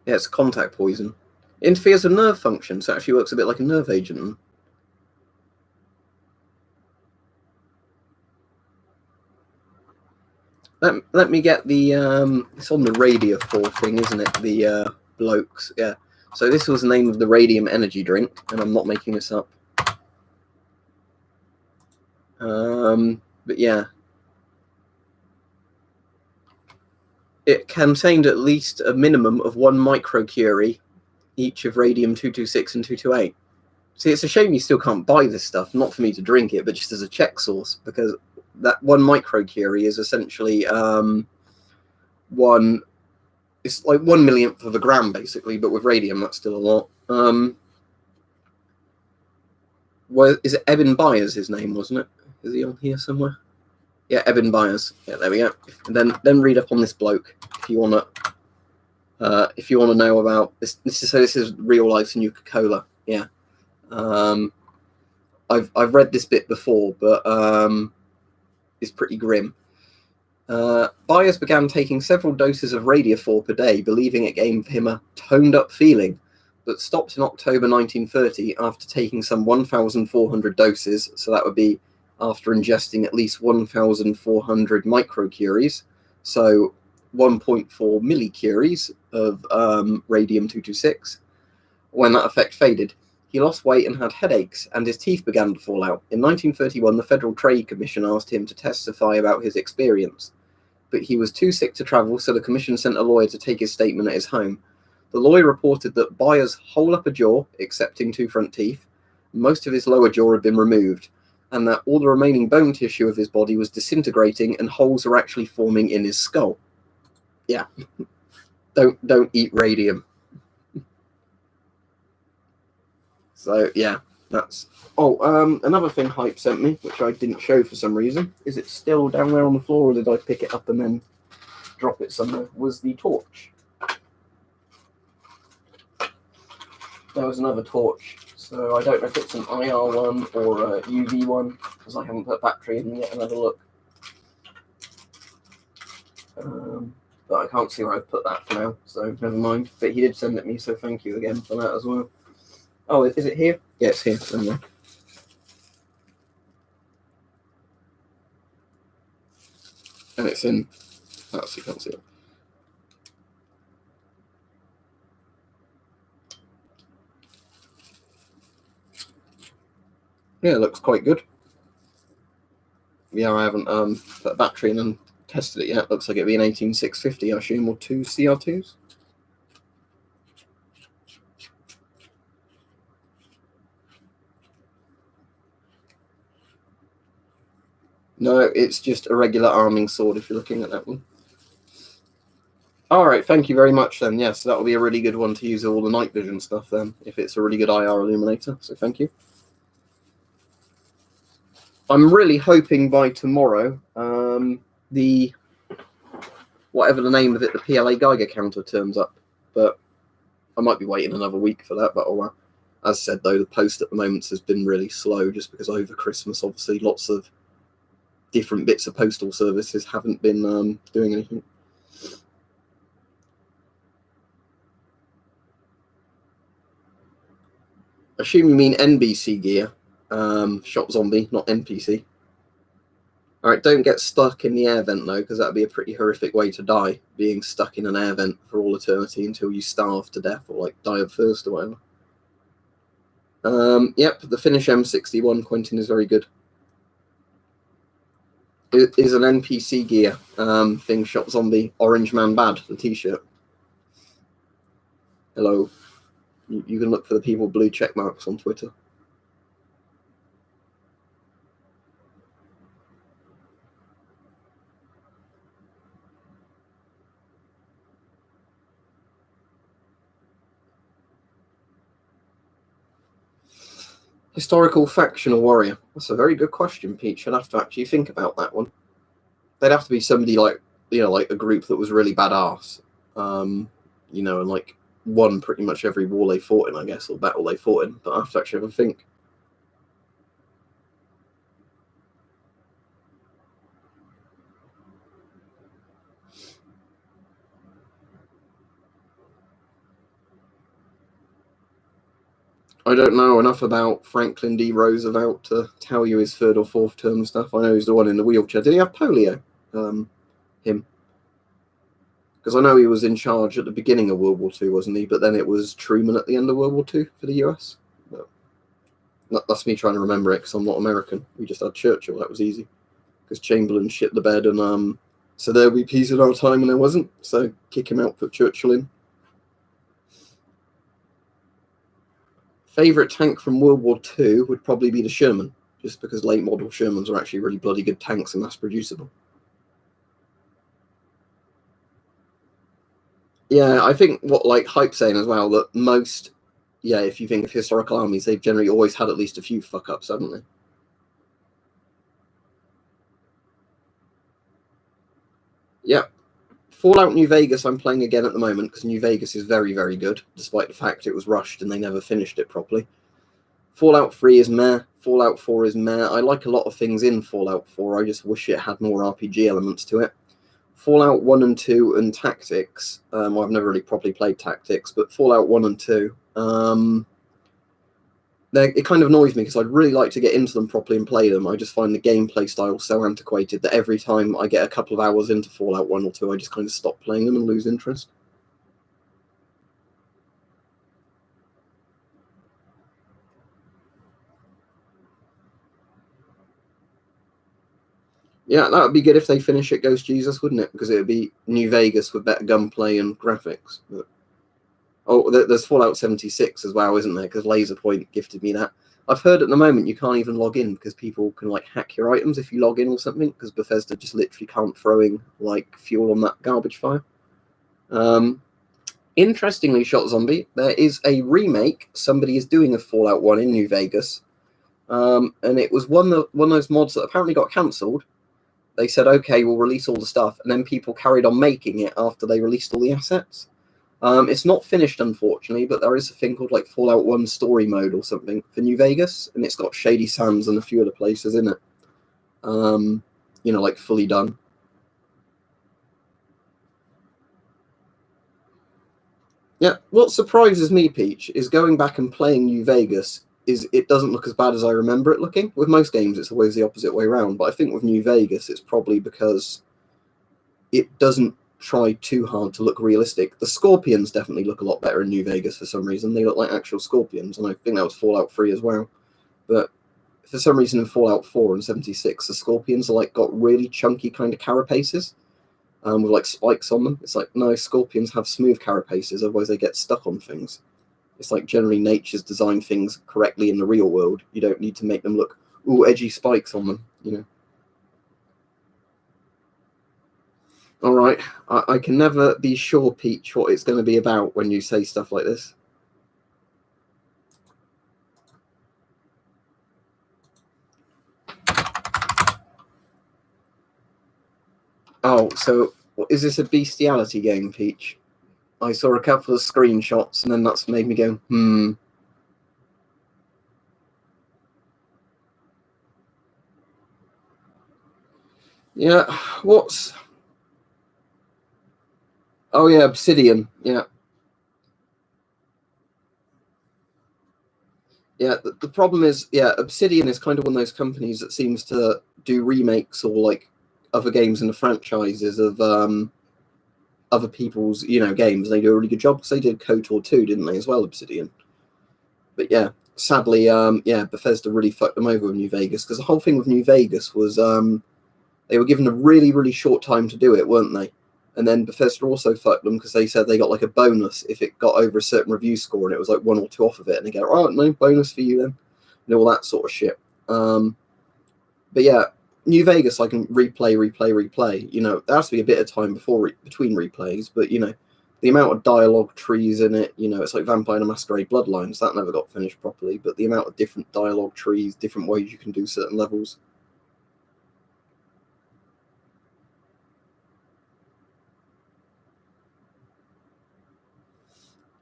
Yeah, it's contact poison. It interferes with nerve function, so it actually works a bit like a nerve agent. Let me get the it's on the Radiafor thing, isn't it? The blokes, yeah. So this was the name of the radium energy drink, and I'm not making this up. But yeah, it contained at least a minimum of 1 microcurie each of radium-226 and 228. See, it's a shame you still can't buy this stuff, not for me to drink it, but just as a check source, because that 1 microcurie is essentially it's like 1/1,000,000th of a gram, basically, but with radium, that's still a lot. Well, is it Eben Byers, his name, wasn't it? Is he on here somewhere? Yeah, Eben Byers. Yeah, there we go. And then read up on this bloke if you wanna know about this. This is real life Nuka-Cola. Yeah. I've read this bit before, but it's pretty grim. Byers began taking several doses of Radiafor per day, believing it gave him a toned-up feeling, but stopped in October 1930 after taking some 1,400 doses, so that would be after ingesting at least 1,400 microcuries, so 1.4 millicuries of radium-226. When that effect faded, he lost weight and had headaches, and his teeth began to fall out. In 1931, the Federal Trade Commission asked him to testify about his experience, but he was too sick to travel, so the commission sent a lawyer to take his statement at his home. The lawyer reported that Byers' whole upper jaw, excepting 2 front teeth, most of his lower jaw had been removed, and that all the remaining bone tissue of his body was disintegrating and holes were actually forming in his skull. Yeah. Don't eat radium. So yeah, that's... Oh, another thing Hype sent me, which I didn't show for some reason, is it still down there on the floor, or did I pick it up and then drop it somewhere, was the torch. There was another torch, so I don't know if it's an IR one or a UV one, because I haven't put battery in yet. Another look. but I can't see where I've put that for now, so never mind. But he did send it me, so thank you again for that as well. Oh, is it here? Yeah, it's here. Anyway. And it's in. Oh, so you can't see it. Yeah, it looks quite good. Yeah, I haven't put a battery in and tested it yet. Looks like it'd be an 18650, I assume, or 2 CR2s. No, it's just a regular arming sword if you're looking at that one. All right, thank you very much then. Yes, that'll be a really good one to use all the night vision stuff then, if it's a really good IR illuminator. So thank you. I'm really hoping by tomorrow, the whatever the name of it, the PLA Geiger counter turns up. But I might be waiting another week for that. But oh well. As said though, the post at the moment has been really slow, just because over Christmas, obviously, lots of different bits of postal services haven't been doing anything. I assume you mean NBC gear, Shop Zombie, not NPC. All right, don't get stuck in the air vent though, because that'd be a pretty horrific way to die, being stuck in an air vent for all eternity until you starve to death or like die of thirst or whatever. Yep, the Finish M61, Quentin, is very good. It is an NPC gear thing, Shop Zombie, Orange Man Bad, the t-shirt. Hello. You can look for the people blue check marks on Twitter. Historical faction or warrior? That's a very good question, Peach. I'd have to actually think about that one. They'd have to be somebody like, you know, like a group that was really badass, you know, and like won pretty much every war they fought in, I guess, or battle they fought in. But I have to actually have a think. I don't know enough about Franklin D. Roosevelt to tell you his third or fourth term stuff. I know he's the one in the wheelchair. Did he have polio? Him. Because I know he was in charge at the beginning of World War II, wasn't he? But then it was Truman at the end of World War II for the US. But that's me trying to remember it, because I'm not American. We just had Churchill. That was easy. Because Chamberlain shit the bed, and so there'll be peace in our time, and there wasn't. So kick him out, put Churchill in. Favourite tank from World War II would probably be the Sherman, just because late model Shermans are actually really bloody good tanks and mass producible. Yeah, I think what like Hype's saying as well, that most, yeah, if you think of historical armies, they've generally always had at least a few fuck ups, haven't they? Yeah. Fallout New Vegas I'm playing again at the moment, because New Vegas is very, very good, despite the fact it was rushed and they never finished it properly. Fallout 3 is meh. Fallout 4 is meh. I like a lot of things in Fallout 4. I just wish it had more RPG elements to it. Fallout 1 and 2 and Tactics. Well, I've never really properly played Tactics, but Fallout 1 and 2, it kind of annoys me, because I'd really like to get into them properly and play them. I just find the gameplay style so antiquated that every time I get a couple of hours into Fallout 1 or 2, I just kind of stop playing them and lose interest. Yeah, that would be good if they finish it Ghost Jesus, wouldn't it? Because it would be New Vegas with better gunplay and graphics. But, oh, there's Fallout 76 as well, isn't there? Because Laserpoint gifted me that. I've heard at the moment you can't even log in, because people can like hack your items if you log in or something, because Bethesda just literally can't throw in like fuel on that garbage fire. Interestingly, Shot Zombie, there is a remake. Somebody is doing a Fallout 1 in New Vegas. And it was one of those mods that apparently got cancelled. They said, okay, we'll release all the stuff, and then people carried on making it after they released all the assets. It's not finished, unfortunately, but there is a thing called like Fallout 1 story mode or something for New Vegas, and it's got Shady Sands and a few other places in it. You know, like fully done. Yeah, what surprises me, Peach, is going back and playing New Vegas. Is it doesn't look as bad as I remember it looking. With most games, it's always the opposite way around. But I think with New Vegas, it's probably because it doesn't try too hard to look realistic. The scorpions definitely look a lot better in New Vegas for some reason. They look like actual scorpions, and I think that was Fallout 3 as well. But for some reason in Fallout 4 and 76, the scorpions are like got really chunky kind of carapaces with like spikes on them. It's like, no, scorpions have smooth carapaces, otherwise they get stuck on things. It's like generally nature's designed things correctly in the real world. You don't need to make them look, ooh, edgy spikes on them, you know. All right, I can never be sure, Peach, what it's going to be about when you say stuff like this. Oh, so is this a bestiality game, Peach? I saw a couple of screenshots, and then that's made me go, hmm. Yeah, what's... Oh, yeah, Obsidian, yeah. Yeah, the problem is, yeah, Obsidian is kind of one of those companies that seems to do remakes or, like, other games in the franchises of other people's, games. They do a really good job, because they did KOTOR 2, didn't they, as well, Obsidian? But yeah, sadly, Bethesda really fucked them over with New Vegas, because the whole thing with New Vegas was they were given a really, really short time to do it, weren't they? And then Bethesda also fucked them because they said they got like a bonus if it got over a certain review score, and it was like 1 or 2 off of it, and they go, oh, no bonus for you then, and all that sort of shit. But yeah, New Vegas, I can replay. There has to be a bit of time between replays, but the amount of dialogue trees in it, it's like Vampire the Masquerade Bloodlines, that never got finished properly, but the amount of different dialogue trees, different ways you can do certain levels.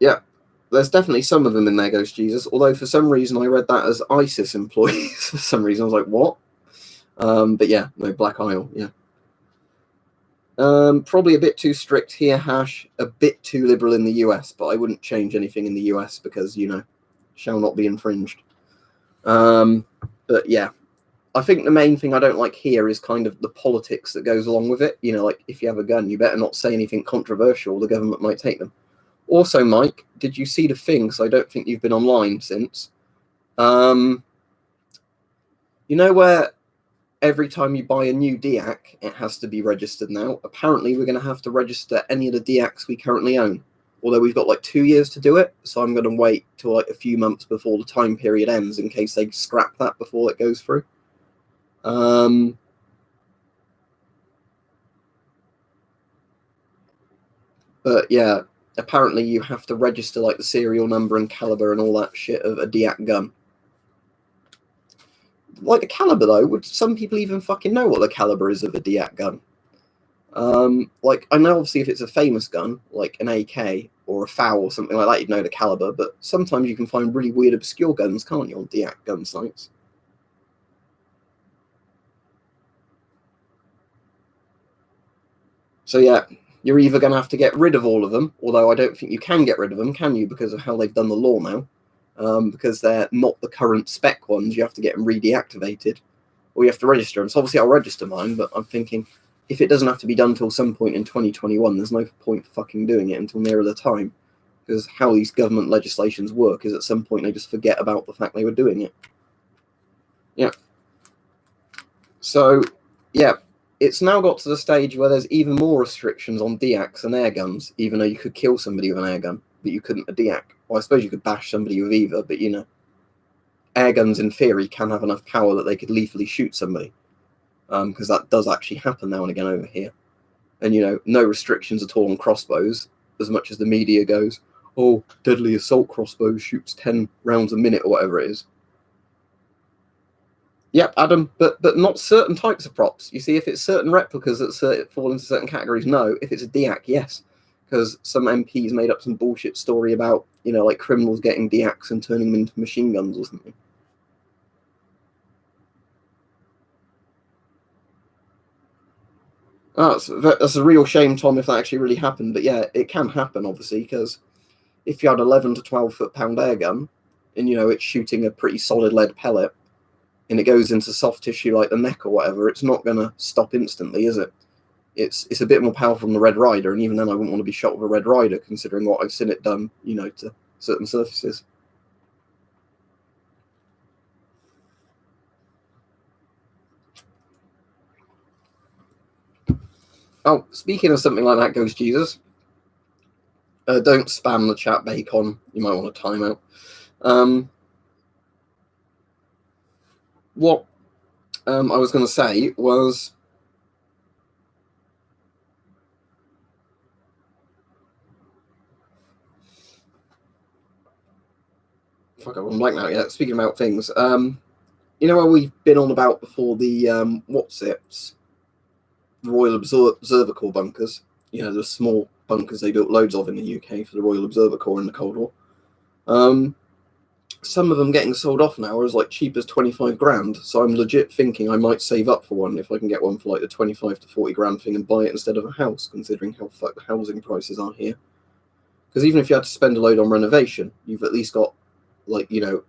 Yeah, there's definitely some of them in there, Ghost Jesus, although for some reason I read that as ISIS employees. For some reason I was like, what? But yeah, no, Black Isle, yeah. Probably a bit too strict here, Hash. A bit too liberal in the US, but I wouldn't change anything in the US because, shall not be infringed. But yeah, I think the main thing I don't like here is kind of the politics that goes along with it. Like if you have a gun, you better not say anything controversial. The government might take them. Also, Mike, did you see the thing? So I don't think you've been online since. Where every time you buy a new DIAC, it has to be registered now. Apparently, we're going to have to register any of the DIACs we currently own. Although we've got like 2 years to do it, so I'm going to wait till like a few months before the time period ends in case they scrap that before it goes through. But yeah, apparently you have to register like the serial number and caliber and all that shit of a DIAC gun. Like the caliber though, would some people even fucking know what the caliber is of a DIAC gun? Like I know obviously if it's a famous gun, like an AK or a FAL or something like that, you'd know the caliber, but sometimes you can find really weird obscure guns, can't you, on DIAC gun sites? So yeah, you're either going to have to get rid of all of them, although I don't think you can get rid of them, can you, because of how they've done the law now? Because they're not the current spec ones, you have to get them redeactivated, or you have to register them. So obviously I'll register mine, but I'm thinking if it doesn't have to be done until some point in 2021, there's no point fucking doing it until nearer the time. Because how these government legislations work is at some point they just forget about the fact they were doing it. Yeah. So, yeah, it's now got to the stage where there's even more restrictions on DIACs and air guns, even though you could kill somebody with an air gun, but you couldn't a DIAC. Well, I suppose you could bash somebody with either, but air guns in theory can have enough power that they could lethally shoot somebody, because that does actually happen now and again over here. And no restrictions at all on crossbows, as much as the media goes, oh, deadly assault crossbow shoots 10 rounds a minute or whatever it is. Yep, Adam, but not certain types of props. You see, if it's certain replicas that fall into certain categories, no. If it's a DIAC, yes. Because some MPs made up some bullshit story about, like criminals getting DIACs and turning them into machine guns or something. Oh, that's a real shame, Tom, if that actually really happened. But yeah, it can happen, obviously, because if you had 11 to 12 foot-pound air gun, and it's shooting a pretty solid lead pellet, and it goes into soft tissue like the neck or whatever, it's not going to stop instantly, is it? It's a bit more powerful than the Red Rider, and even then I wouldn't want to be shot with a Red Rider, considering what I've seen it done, to certain surfaces. Oh, speaking of something like that, Ghost Jesus, don't spam the chat, Bacon. You might want a timeout. What I was going to say was, fuck, I'm blank now. Yeah, speaking about things, where we've been on about before, the the Royal Observer Corps bunkers. The small bunkers they built loads of in the UK for the Royal Observer Corps in the Cold War. Some of them getting sold off now are as cheap as 25 grand. So I'm legit thinking I might save up for one if I can get one for the 25 to 40 grand thing and buy it instead of a house, considering how fucked housing prices are here. Because even if you had to spend a load on renovation, you've at least got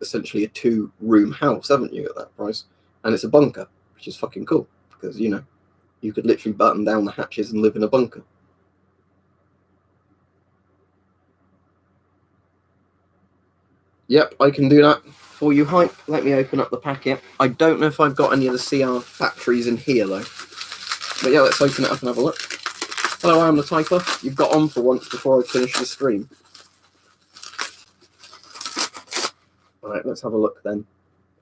essentially a 2-room house, haven't you, at that price? And it's a bunker, which is fucking cool because you could literally button down the hatches and live in a bunker. Yep, I can do that for you, Hype. Let me open up the packet. I don't know if I've got any of the CR batteries in here, though. But yeah, let's open it up and have a look. Hello, I am the Typer. You've got on for once before I finish the stream. Alright, let's have a look then.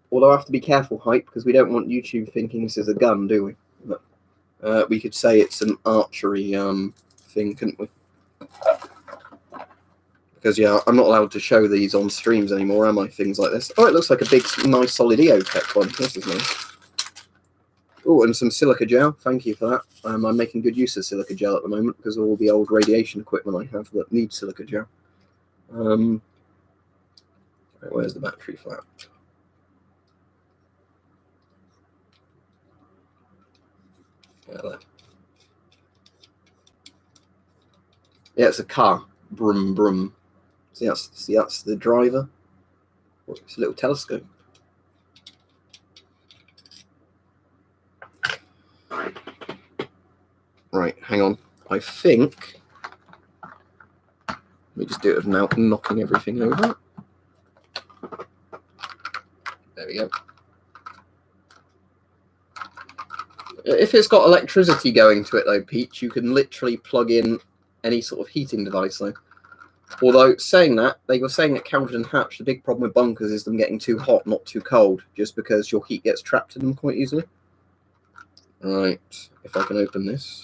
Although I have to be careful, Hype, because we don't want YouTube thinking this is a gun, do we? But, we could say it's an archery thing, couldn't we? Because, yeah, I'm not allowed to show these on streams anymore, am I? Things like this. Oh, it looks like a big, nice, solid EOTech one. This is nice. Oh, and some silica gel. Thank you for that. I'm making good use of silica gel at the moment because of all the old radiation equipment I have that needs silica gel. Right, where's the battery for that? Yeah, there. Yeah, it's a car. Brum, brum. See, that's the driver. Oh, it's a little telescope. Right, hang on. I think... Let me just do it without knocking everything over. There we go. If it's got electricity going to it, though, Peach, you can literally plug in any sort of heating device, though. Although, saying that, they were saying at Calvert & Hatch, the big problem with bunkers is them getting too hot, not too cold, just because your heat gets trapped in them quite easily. Right, if I can open this.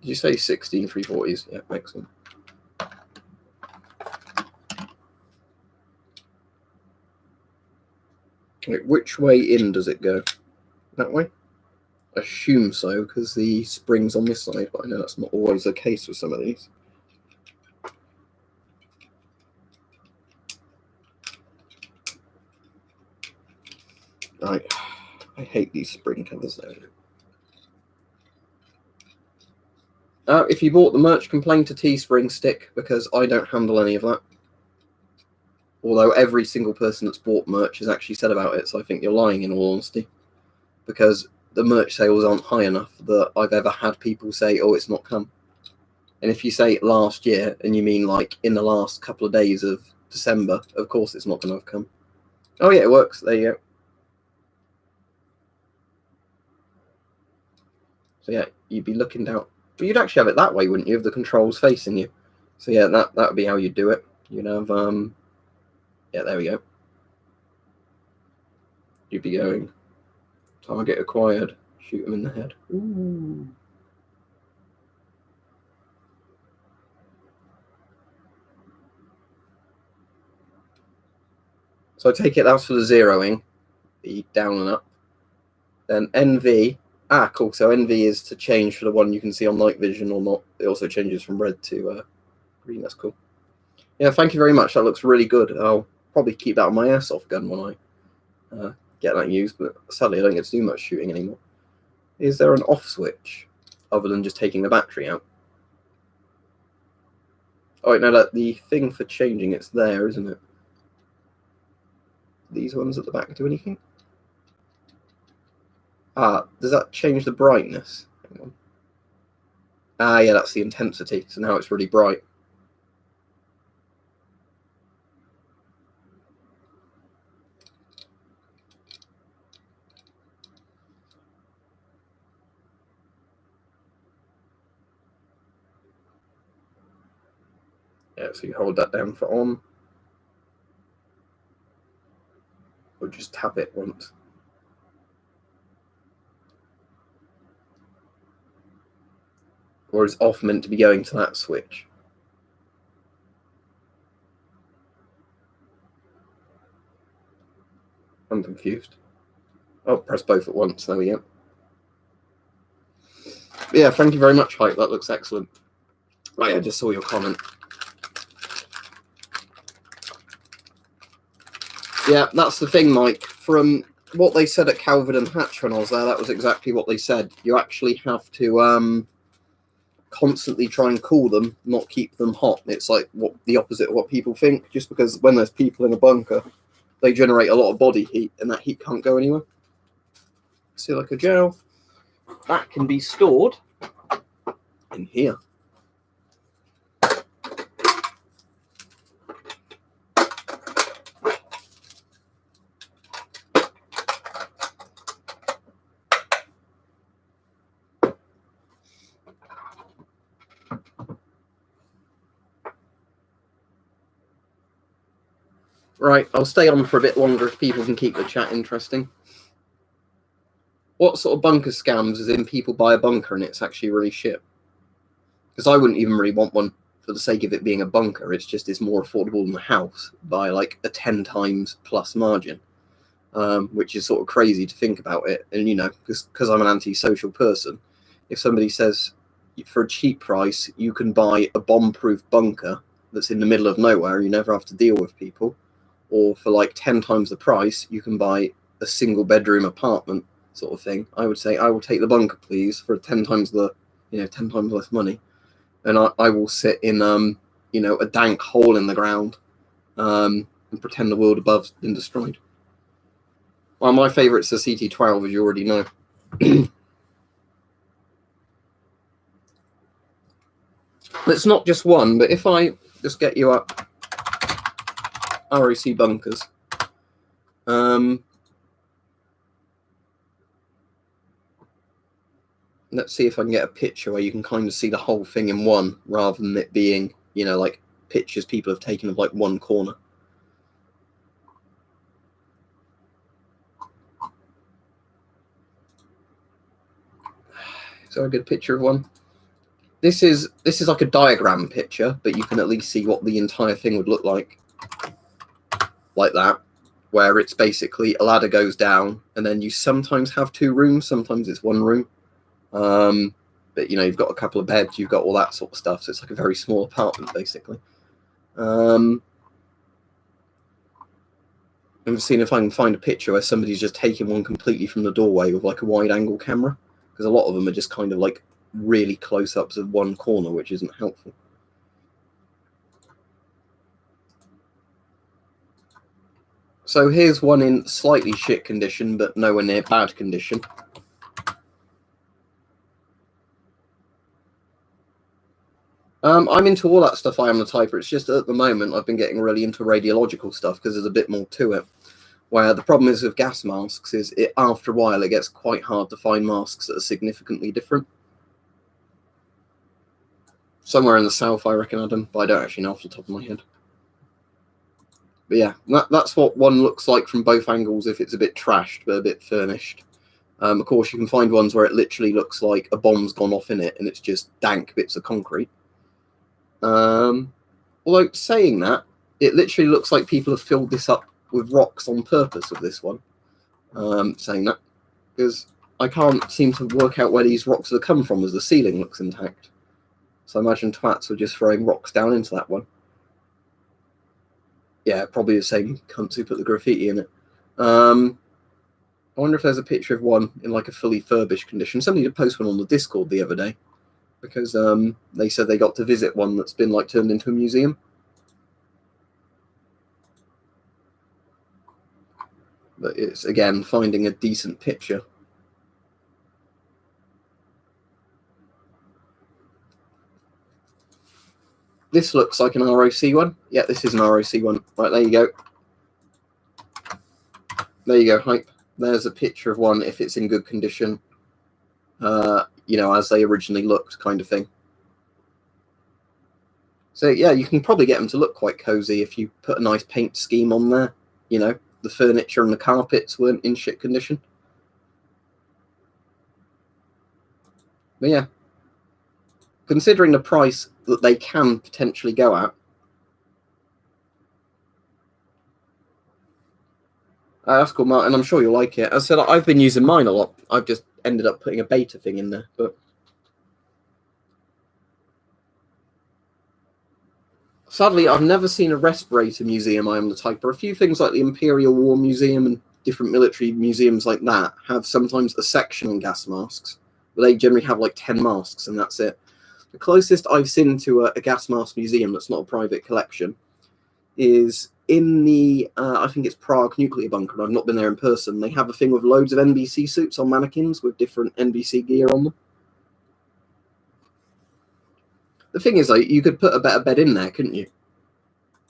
Did you say 16 340s? Yeah, excellent. Wait, which way in does it go? That way? I assume so, because the spring's on this side, but I know that's not always the case with some of these. Right. I hate these spring covers, though. If you bought the merch, complain to Teespring Stick, because I don't handle any of that. Although every single person that's bought merch has actually said about it, so I think you're lying in all honesty. Because the merch sales aren't high enough that I've ever had people say, oh, it's not come. And if you say last year, and you mean in the last couple of days of December, of course it's not going to have come. Oh yeah, it works. There you go. So yeah, you'd be looking down. But you'd actually have it that way, wouldn't you, if the controls facing you? So yeah, that would be how you'd do it. You'd have, yeah, there we go. You'd be going, target acquired, shoot them in the head. Ooh. So I take it that's for the zeroing, the down and up. Then NV, cool. So NV is to change for the one you can see on night vision or not. It also changes from red to green. That's cool. Yeah, thank you very much. That looks really good. I'll probably keep that on my airsoft gun when I get that used, but sadly I don't get to do much shooting anymore. Is there an off switch? other than just taking the battery out. Oh, no, that the thing for changing it's there, isn't it? These ones at the back do anything? Ah, does that change the brightness? Hang on. Ah, yeah, that's the intensity. So now it's really bright. Yeah, so you hold that down for on. Or just tap it once. Or is off meant to be going to that switch? I'm confused. Oh, press both at once. There we go. Yeah, thank you very much, Hype. That looks excellent. Oh, yeah, I just saw your comment. Yeah, that's the thing, Mike. From what they said at Calvin and Hatch when I was there, that was exactly what they said. You actually have to constantly try and cool them, not keep them hot. It's like the opposite of what people think, just because when there's people in a bunker, they generate a lot of body heat, and that heat can't go anywhere. Silica gel. That can be stored in here. Right, I'll stay on for a bit longer if people can keep the chat interesting. What sort of bunker scams is in people buy a bunker and it's actually really shit? Because I wouldn't even really want one for the sake of it being a bunker. It's just it's more affordable than a house by like a 10 times plus margin, which is sort of crazy to think about it. And, you know, because I'm an antisocial person, if somebody says for a cheap price, you can buy a bomb-proof bunker that's in the middle of nowhere, you never have to deal with people, or for like 10 times the price, you can buy a single bedroom apartment sort of thing, I would say, I will take the bunker, please, for 10 times the, 10 times less money. And I will sit in, a dank hole in the ground and pretend the world above's been destroyed. Well, my favourite's the CT12, as you already know. It's not just one, but if I just get you up ROC bunkers, let's see if I can get a picture where you can kind of see the whole thing in one, rather than it being, like pictures people have taken of like one corner. So I get a picture of one. This is like a diagram picture, but you can at least see what the entire thing would look like that, where it's basically a ladder goes down, and then you sometimes have 2 rooms, sometimes it's 1 room. But you've got a couple of beds, you've got all that sort of stuff, so it's like a very small apartment basically. I'm seeing if I can find a picture where somebody's just taken one completely from the doorway with like a wide angle camera, because a lot of them are just kind of like really close-ups of one corner, which isn't helpful. So here's one in slightly shit condition, but nowhere near bad condition. I'm into all that stuff, I am the typer. It's just at the moment I've been getting really into radiological stuff because there's a bit more to it. Where the problem is with gas masks is after a while it gets quite hard to find masks that are significantly different. Somewhere in the south, I reckon, Adam, but I don't actually know off the top of my head. But yeah, that's what one looks like from both angles if it's a bit trashed but a bit furnished. Of course, you can find ones where it literally looks like a bomb's gone off in it and it's just dank bits of concrete. Although, saying that, it literally looks like people have filled this up with rocks on purpose with this one. Saying that, because I can't seem to work out where these rocks have come from as the ceiling looks intact. So I imagine twats were just throwing rocks down into that one. Yeah, probably the same cunts who put the graffiti in it. I wonder if there's a picture of one in like a fully furbished condition. Somebody did post one on the Discord the other day because they said they got to visit one that's been like turned into a museum. But it's, again, finding a decent picture. This looks like an ROC one. Yeah, this is an ROC one. Right, there you go. There you go, hype. There's a picture of one if it's in good condition, as they originally looked, kind of thing. So, yeah, you can probably get them to look quite cozy if you put a nice paint scheme on there. The furniture and the carpets weren't in shit condition. But, yeah, considering the price that they can potentially go at, that's cool, Martin. I'm sure you'll like it. As I said, I've been using mine a lot. I've just ended up putting a beta thing in there. But sadly, I've never seen a respirator museum. I am the type. Or a few things like the Imperial War Museum and different military museums like that have sometimes a section on gas masks. But they generally have like 10 masks and that's it. The closest I've seen to a gas mask museum that's not a private collection is in the, I think it's Prague nuclear bunker. I've not been there in person. They have a thing with loads of NBC suits on mannequins with different NBC gear on them. The thing is, though, you could put a better bed in there, couldn't you?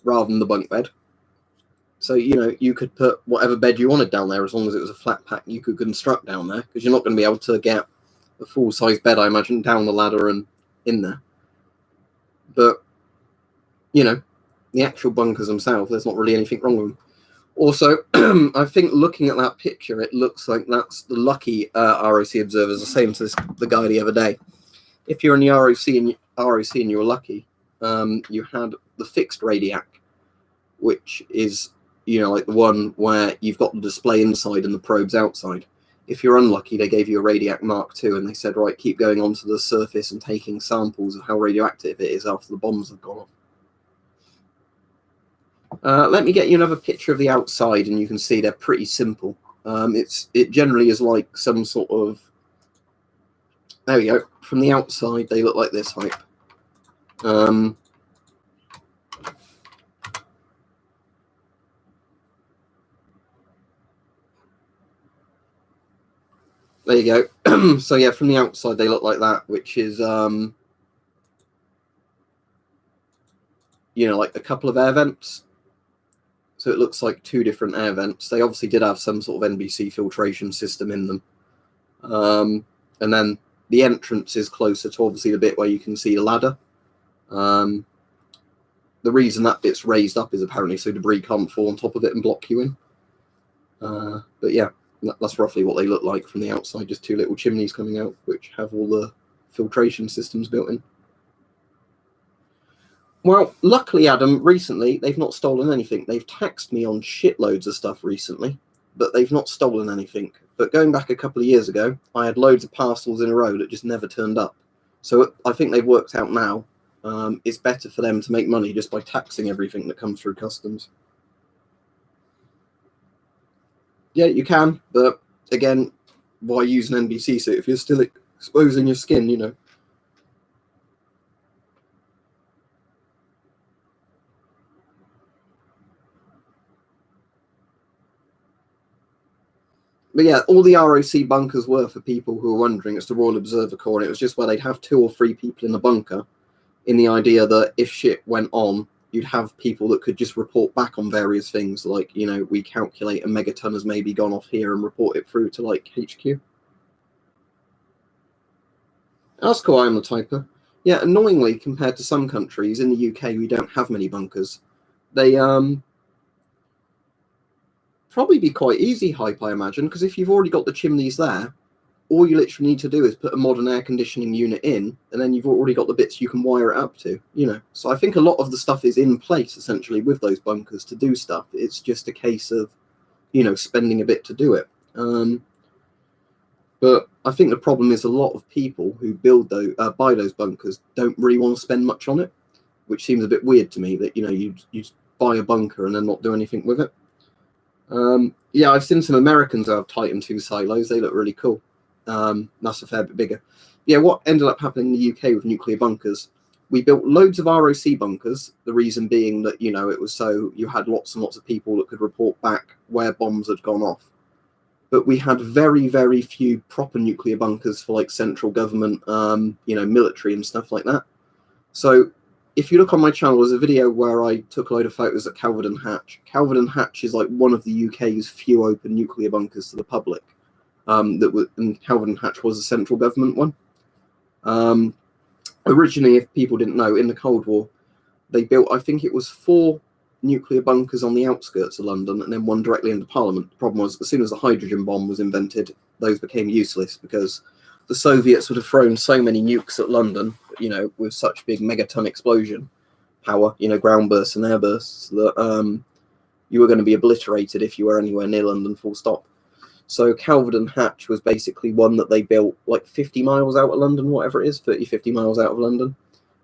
Rather than the bunk bed. So, you could put whatever bed you wanted down there as long as it was a flat pack you could construct down there, because you're not going to be able to get a full-size bed, I imagine, down the ladder and in there. But, the actual bunkers themselves, there's not really anything wrong with them. Also, I think looking at that picture, it looks like that's the lucky ROC observers, the same as the guy the other day. If you're in the ROC and you're lucky, you had the fixed Radiac, which is, like the one where you've got the display inside and the probes outside. If you're unlucky, they gave you a Radiac Mark II and they said, right, keep going onto the surface and taking samples of how radioactive it is after the bombs have gone off. Let me get you another picture of the outside and you can see they're pretty simple. It generally is like some sort of... There we go. From the outside, they look like this hype. There you go. So yeah, from the outside, they look like that, which is, like a couple of air vents. So it looks like two different air vents. They obviously did have some sort of NBC filtration system in them. And then the entrance is closer to obviously the bit where you can see the ladder. The reason that bit's raised up is apparently so debris can't fall on top of it and block you in. But yeah, that's roughly what they look like from the outside. Just two little chimneys coming out, which have all the filtration systems built in. Well, luckily, Adam, recently, they've not stolen anything. They've taxed me on shitloads of stuff recently, but they've not stolen anything. But going back a couple of years ago, I had loads of parcels in a row that just never turned up. So I think they've worked out now. It's better for them to make money just by taxing everything that comes through customs. Yeah, you can, but again, why use an NBC suit if you're still exposing your skin, But yeah, all the ROC bunkers were, for people who are wondering, it's the Royal Observer Corps, and it was just where they'd have 2 or 3 people in the bunker, in the idea that if shit went on, you'd have people that could just report back on various things, like, we calculate a megaton has maybe gone off here and report it through to, like, HQ. That's cool, I'm the typer. Yeah, annoyingly, compared to some countries, in the UK, we don't have many bunkers. They, probably be quite easy hype, I imagine, because if you've already got the chimneys there, all you literally need to do is put a modern air conditioning unit in, and then you've already got the bits you can wire it up to, So I think a lot of the stuff is in place, essentially, with those bunkers to do stuff. It's just a case of, spending a bit to do it. But I think the problem is a lot of people who buy those bunkers don't really want to spend much on it, which seems a bit weird to me that, you buy a bunker and then not do anything with it. Yeah, I've seen some Americans who have Titan 2 silos. They look really cool. That's a fair bit bigger. Yeah, what ended up happening in the UK with nuclear bunkers, we built loads of ROC bunkers, the reason being that, it was so you had lots and lots of people that could report back where bombs had gone off. But we had very, very few proper nuclear bunkers for like central government, military and stuff like that. So if you look on my channel, there's a video where I took a load of photos at Calvert Hatch. Calvert Hatch is like one of the UK's few open nuclear bunkers to the public. And Calvert Hatch was a central government one. Originally, if people didn't know, in the Cold War, they built, I think it was 4 nuclear bunkers on the outskirts of London and then one directly into Parliament. The problem was, as soon as the hydrogen bomb was invented, those became useless because the Soviets would have thrown so many nukes at London, with such big megaton explosion power, ground bursts and air bursts, that you were going to be obliterated if you were anywhere near London, full stop. So Calvert Hatch was basically one that they built like 50 miles out of London, whatever it is, 30, 50 miles out of London.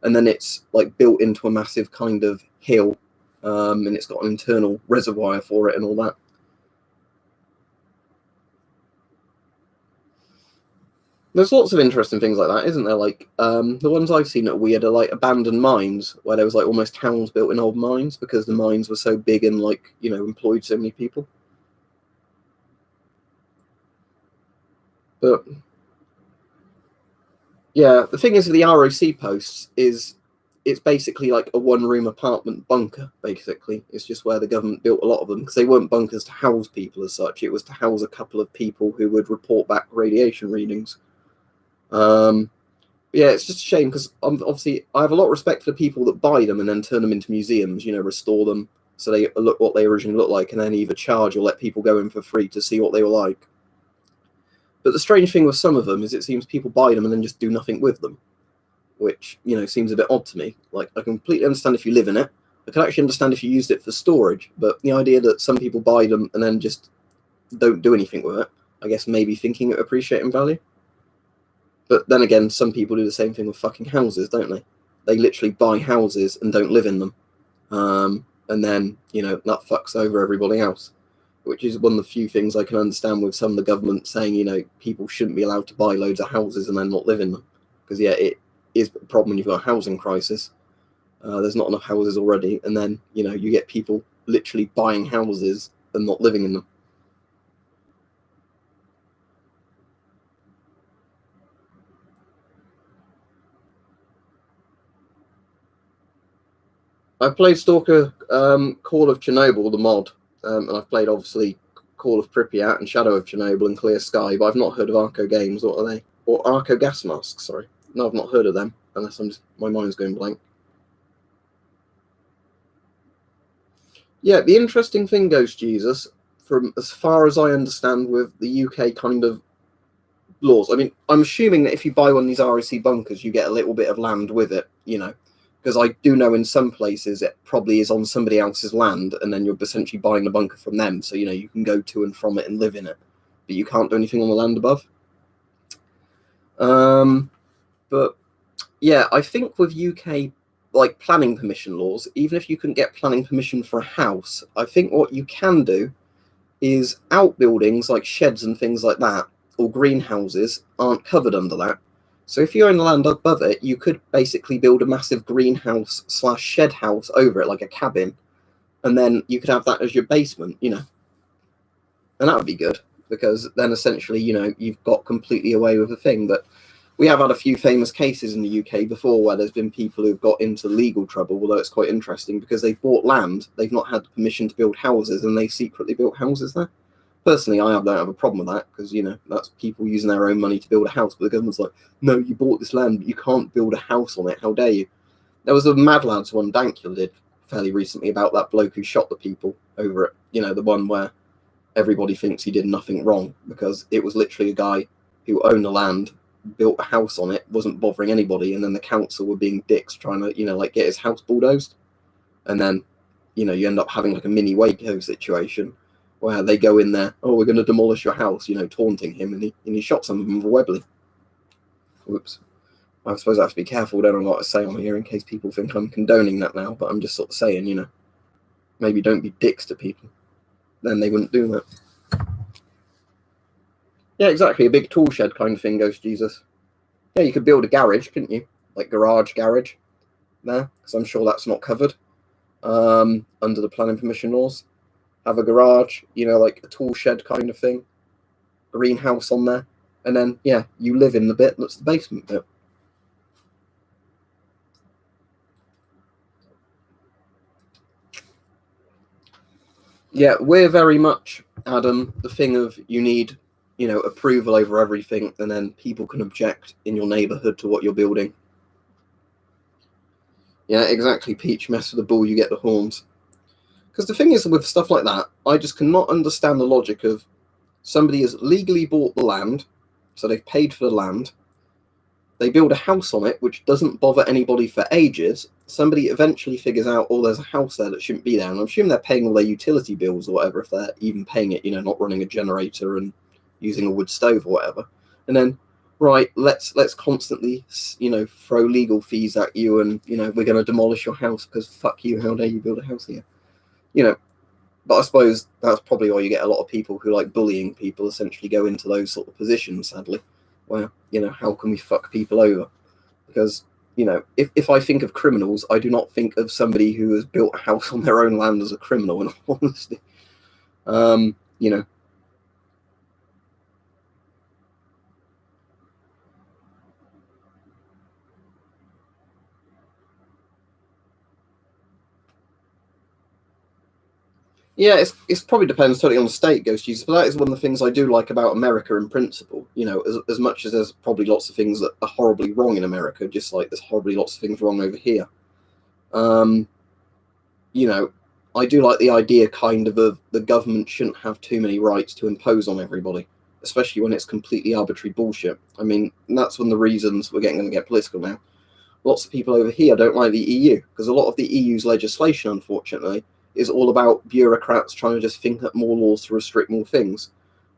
And then it's like built into a massive kind of hill, and it's got an internal reservoir for it and all that. There's lots of interesting things like that, isn't there? Like the ones I've seen at weird are like abandoned mines, where there was like almost towns built in old mines because the mines were so big and like, employed so many people. But yeah, the thing is with the ROC posts is it's basically like a one-room apartment bunker, basically. It's just where the government built a lot of them, because they weren't bunkers to house people as such. It was to house a couple of people who would report back radiation readings. Yeah, it's just a shame, because obviously I have a lot of respect for the people that buy them and then turn them into museums, restore them so they look what they originally look like, and then either charge or let people go in for free to see what they were like. But the strange thing with some of them is it seems people buy them and then just do nothing with them, which, seems a bit odd to me. Like, I completely understand if you live in it. I can actually understand if you used it for storage, but the idea that some people buy them and then just don't do anything with it, I guess maybe thinking it appreciating value. But then again, some people do the same thing with fucking houses, don't they? They literally buy houses and don't live in them. And then, that fucks over everybody else, which is one of the few things I can understand with some of the government saying, people shouldn't be allowed to buy loads of houses and then not live in them. Because, yeah, it is a problem when you've got a housing crisis. There's not enough houses already. And then, you get people literally buying houses and not living in them. I've played Stalker, Call of Chernobyl, the mod, and I've played, obviously, Call of Pripyat and Shadow of Chernobyl and Clear Sky, but I've not heard of Arco Games. What are they? Or Arco Gas Masks, sorry. No, I've not heard of them, unless my mind's going blank. Yeah, the interesting thing, Ghost Jesus, from as far as I understand with the UK kind of laws, I mean, I'm assuming that if you buy one of these ROC bunkers, you get a little bit of land with it, because I do know in some places it probably is on somebody else's land, and then you're essentially buying the bunker from them, so, you can go to and from it and live in it, but you can't do anything on the land above. But, yeah, I think with UK like planning permission laws, even if you couldn't get planning permission for a house, I think what you can do is outbuildings like sheds and things like that, or greenhouses, aren't covered under that. So if you own the land above it, you could basically build a massive greenhouse / shed house over it, like a cabin, and then you could have that as your basement, and that would be good, because then essentially, you've got completely away with the thing. But we have had a few famous cases in the UK before where there's been people who've got into legal trouble, although it's quite interesting because they've bought land, they've not had permission to build houses, and they secretly built houses there. Personally, I don't have a problem with that because, that's people using their own money to build a house. But the government's like, no, you bought this land, but you can't build a house on it. How dare you? There was a Mad Lads one Dankula did fairly recently about that bloke who shot the people over it. The one where everybody thinks he did nothing wrong because it was literally a guy who owned the land, built a house on it, wasn't bothering anybody, and then the council were being dicks trying to, like, get his house bulldozed. And then, you end up having like a mini Waco situation where they go in there, oh, we're going to demolish your house, taunting him, and he shot some of them with a Webley. Whoops. I suppose I have to be careful, don't know what I say on here in case people think I'm condoning that now, but I'm just sort of saying, maybe don't be dicks to people. then they wouldn't do that. Yeah, exactly. A big tool shed kind of thing, Ghost Jesus. Yeah, you could build a garage, couldn't you? Like garage there, because I'm sure that's not covered under the planning permission laws. Have a garage, like a tool shed kind of thing, greenhouse on there, and then, yeah, you live in the bit that's the basement bit. Yeah, we're very much, Adam, the thing of you need, approval over everything, and then people can object in your neighbourhood to what you're building. Yeah, exactly, Peach. Mess with the bull, you get the horns. Because the thing is, with stuff like that, I just cannot understand the logic of somebody has legally bought the land, so they've paid for the land, they build a house on it, which doesn't bother anybody for ages. Somebody eventually figures out, oh, there's a house there that shouldn't be there. And I'm assuming they're paying all their utility bills or whatever, if they're even paying it, not running a generator and using a wood stove or whatever. And then, right, let's constantly, throw legal fees at you and, we're going to demolish your house because fuck you, how dare you build a house here? But I suppose that's probably why you get a lot of people who like bullying people essentially go into those sort of positions, sadly, where, how can we fuck people over? Because, if I think of criminals, I do not think of somebody who has built a house on their own land as a criminal, in all honesty. Yeah, it's probably depends totally on the state, Ghost Jesus, but that is one of the things I do like about America in principle. As much as there's probably lots of things that are horribly wrong in America, just like there's horribly lots of things wrong over here. I do like the idea kind of the government shouldn't have too many rights to impose on everybody, especially when it's completely arbitrary bullshit. I mean, that's one of the reasons we're going to get political now. Lots of people over here don't like the EU because a lot of the EU's legislation, unfortunately, is all about bureaucrats trying to just think up more laws to restrict more things.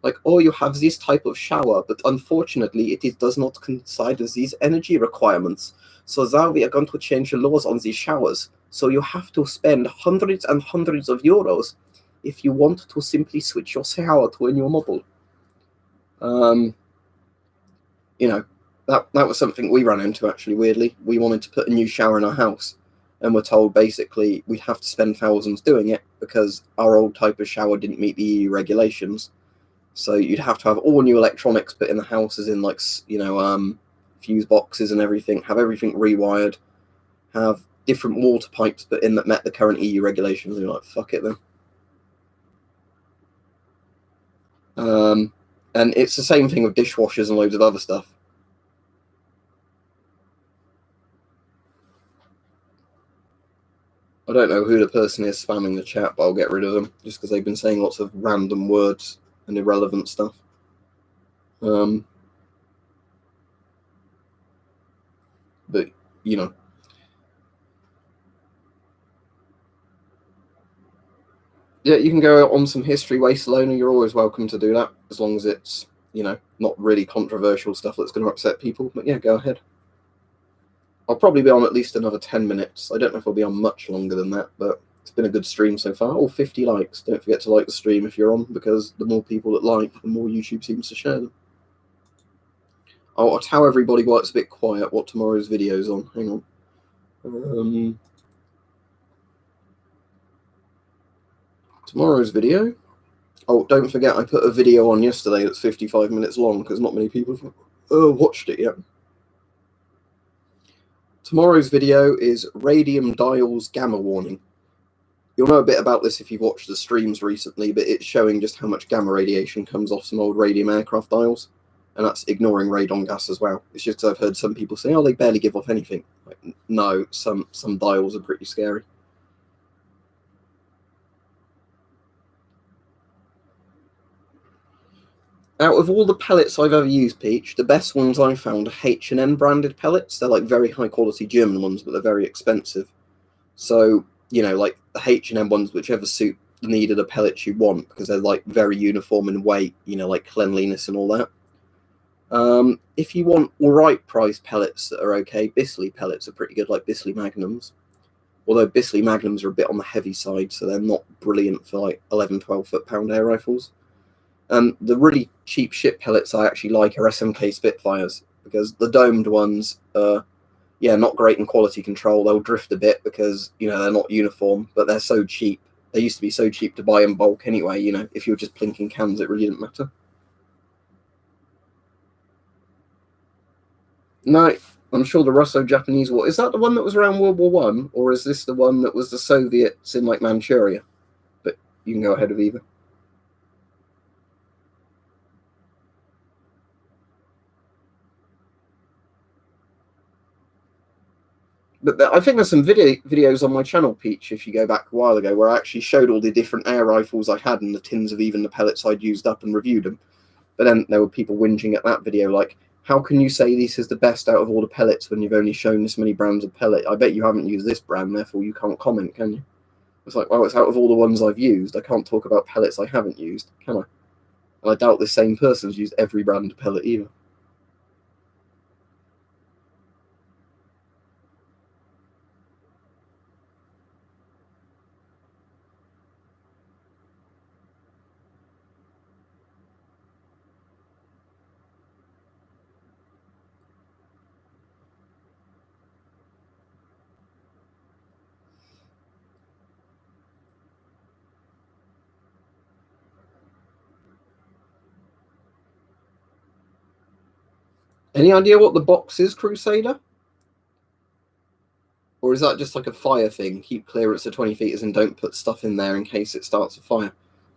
Like, oh, you have this type of shower, but unfortunately it does not consider these energy requirements. So now we are going to change the laws on these showers. So you have to spend hundreds and hundreds of euros if you want to simply switch your shower to a new model. That was something we ran into, actually, weirdly. We wanted to put a new shower in our house, and we're told basically we'd have to spend thousands doing it because our old type of shower didn't meet the EU regulations. So you'd have to have all new electronics put in the house, as in fuse boxes and everything, have everything rewired, have different water pipes put in that met the current EU regulations. And you're like, fuck it then. And it's the same thing with dishwashers and loads of other stuff. I don't know who the person is spamming the chat, but I'll get rid of them just because they've been saying lots of random words and irrelevant stuff. But, yeah, you can go on some history waste alone, and you're always welcome to do that, as long as it's, not really controversial stuff that's going to upset people. But yeah, go ahead. I'll probably be on at least another 10 minutes. I don't know if I'll be on much longer than that, but it's been a good stream so far. Oh, 50 likes. Don't forget to like the stream if you're on, because the more people that like, the more YouTube seems to share them. I'll tell everybody why it's a bit quiet, what tomorrow's video is on. Hang on. Tomorrow's video? Oh, don't forget I put a video on yesterday that's 55 minutes long, because not many people have watched it yet. Tomorrow's video is Radium Dials Gamma Warning. You'll know a bit about this if you've watched the streams recently, but it's showing just how much gamma radiation comes off some old radium aircraft dials, and that's ignoring radon gas as well. It's just because I've heard some people say, oh, they barely give off anything. Like, no, some dials are pretty scary. Out of all the pellets I've ever used, Peach, the best ones I've found are H&N branded pellets. They're like very high quality German ones, but they're very expensive. So, like the H&M ones, whichever suit the need of the pellets you want, because they're like very uniform in weight, like cleanliness and all that. If you want all right price pellets that are okay, Bisley pellets are pretty good, like Bisley Magnums. Although Bisley Magnums are a bit on the heavy side, so they're not brilliant for like 11, 12 foot-pound air rifles. The really cheap shit pellets I actually like are SMK Spitfires, because the domed ones are, not great in quality control. They'll drift a bit because, they're not uniform, but they're so cheap. They used to be so cheap to buy in bulk anyway, if you were just plinking cans, it really didn't matter. No, I'm sure the Russo-Japanese War, is that the one that was around World War One, or is this the one that was the Soviets in like Manchuria? But you can go ahead of either. But I think there's some videos on my channel, Peach, if you go back a while ago, where I actually showed all the different air rifles I had and the tins of even the pellets I'd used up and reviewed them. But then there were people whinging at that video like, how can you say this is the best out of all the pellets when you've only shown this many brands of pellet? I bet you haven't used this brand, therefore you can't comment, can you? It's like, well, it's out of all the ones I've used. I can't talk about pellets I haven't used, can I? And I doubt this same person's used every brand of pellet either. Any idea what the box is, Crusader? Or is that just like a fire thing? Keep clearance of 20 feet and don't put stuff in there in case it starts a fire.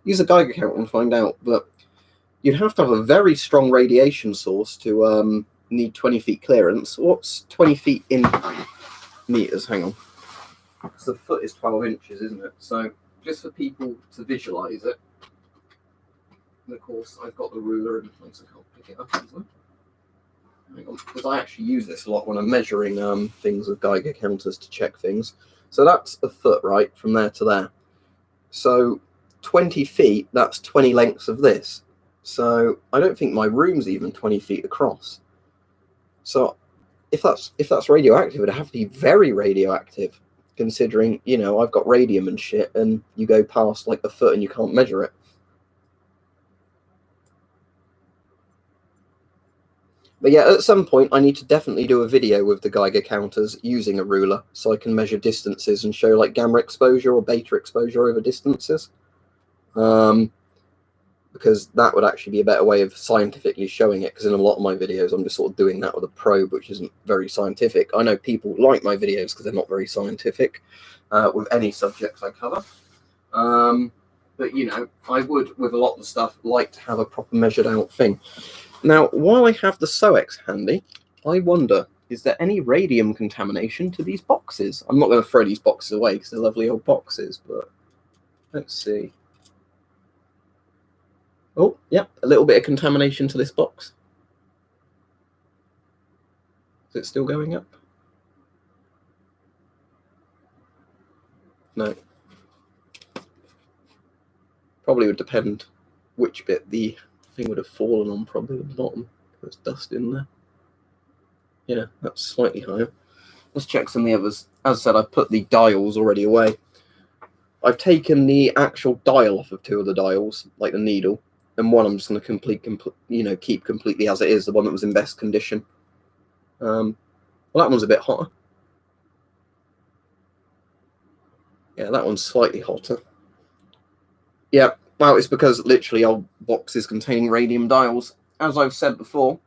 Use a Geiger counter and find out. But you'd have to have a very strong radiation source to need 20 feet clearance. What's 20 feet in meters? Hang on. So the foot is 12 inches, isn't it? So just for people to visualize it. And of course, I've got the ruler in place. I can't pick it up easily. Hang on, because I actually use this a lot when I'm measuring things with Geiger counters to check things. So that's a foot, right, from there to there. So 20 feet, that's 20 lengths of this. So I don't think my room's even 20 feet across. So if that's radioactive, it'd have to be very radioactive, considering, I've got radium and shit, and you go past like a foot and you can't measure it. But yeah, at some point, I need to definitely do a video with the Geiger counters using a ruler so I can measure distances and show like gamma exposure or beta exposure over distances. Because that would actually be a better way of scientifically showing it, because in a lot of my videos, I'm just sort of doing that with a probe, which isn't very scientific. I know people like my videos because they're not very scientific with any subjects I cover. But, I would, with a lot of the stuff, like to have a proper measured out thing. Now, while I have the SOEX handy, I wonder, is there any radium contamination to these boxes? I'm not going to throw these boxes away because they're lovely old boxes, but let's see. Oh, yeah, a little bit of contamination to this box. Is it still going up? No. Probably would depend which bit the thing would have fallen on, probably at the bottom. There's dust in there. Yeah, that's slightly higher. Let's check some of the others. As I said, I've put the dials already away. I've taken the actual dial off of two of the dials, like the needle, and one I'm just going to keep completely as it is, the one that was in best condition. Well, that one's a bit hotter. Yeah, that one's slightly hotter. Yeah, well, it's because literally old boxes containing radium dials. As I've said before,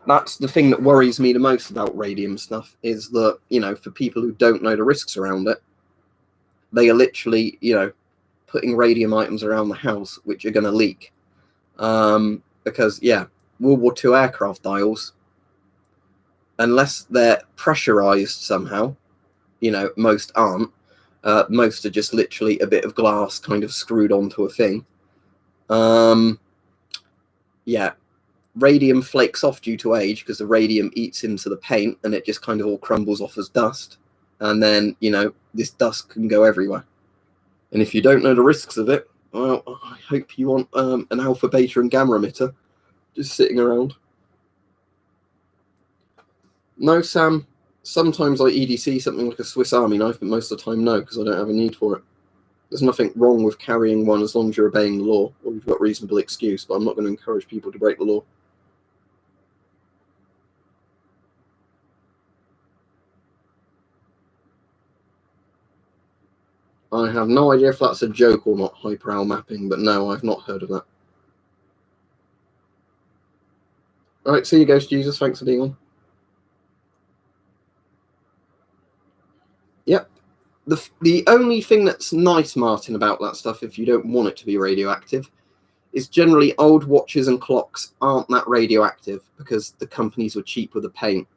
that's the thing that worries me the most about radium stuff, is that, for people who don't know the risks around it, they are literally, putting radium items around the house which are going to leak. Because, World War II aircraft dials, unless they're pressurized somehow, most aren't. Most are just literally a bit of glass kind of screwed onto a thing. Radium flakes off due to age because the radium eats into the paint and it just kind of all crumbles off as dust. And then, this dust can go everywhere. And if you don't know the risks of it, well, I hope you want an alpha, beta, and gamma emitter just sitting around. No, Sam, sometimes like EDC, something like a Swiss Army knife, but most of the time no, because I don't have a need for it. There's nothing wrong with carrying one as long as you're obeying the law or you've got reasonable excuse, but I'm not going to encourage people to break the law. I have no idea if that's a joke or not, hyperowl mapping, but no, I've not heard of that. All right, see you, Ghost Users. Thanks for being on. Yep. The only thing that's nice, Martin, about that stuff, if you don't want it to be radioactive, is generally old watches and clocks aren't that radioactive because the companies were cheap with the paint.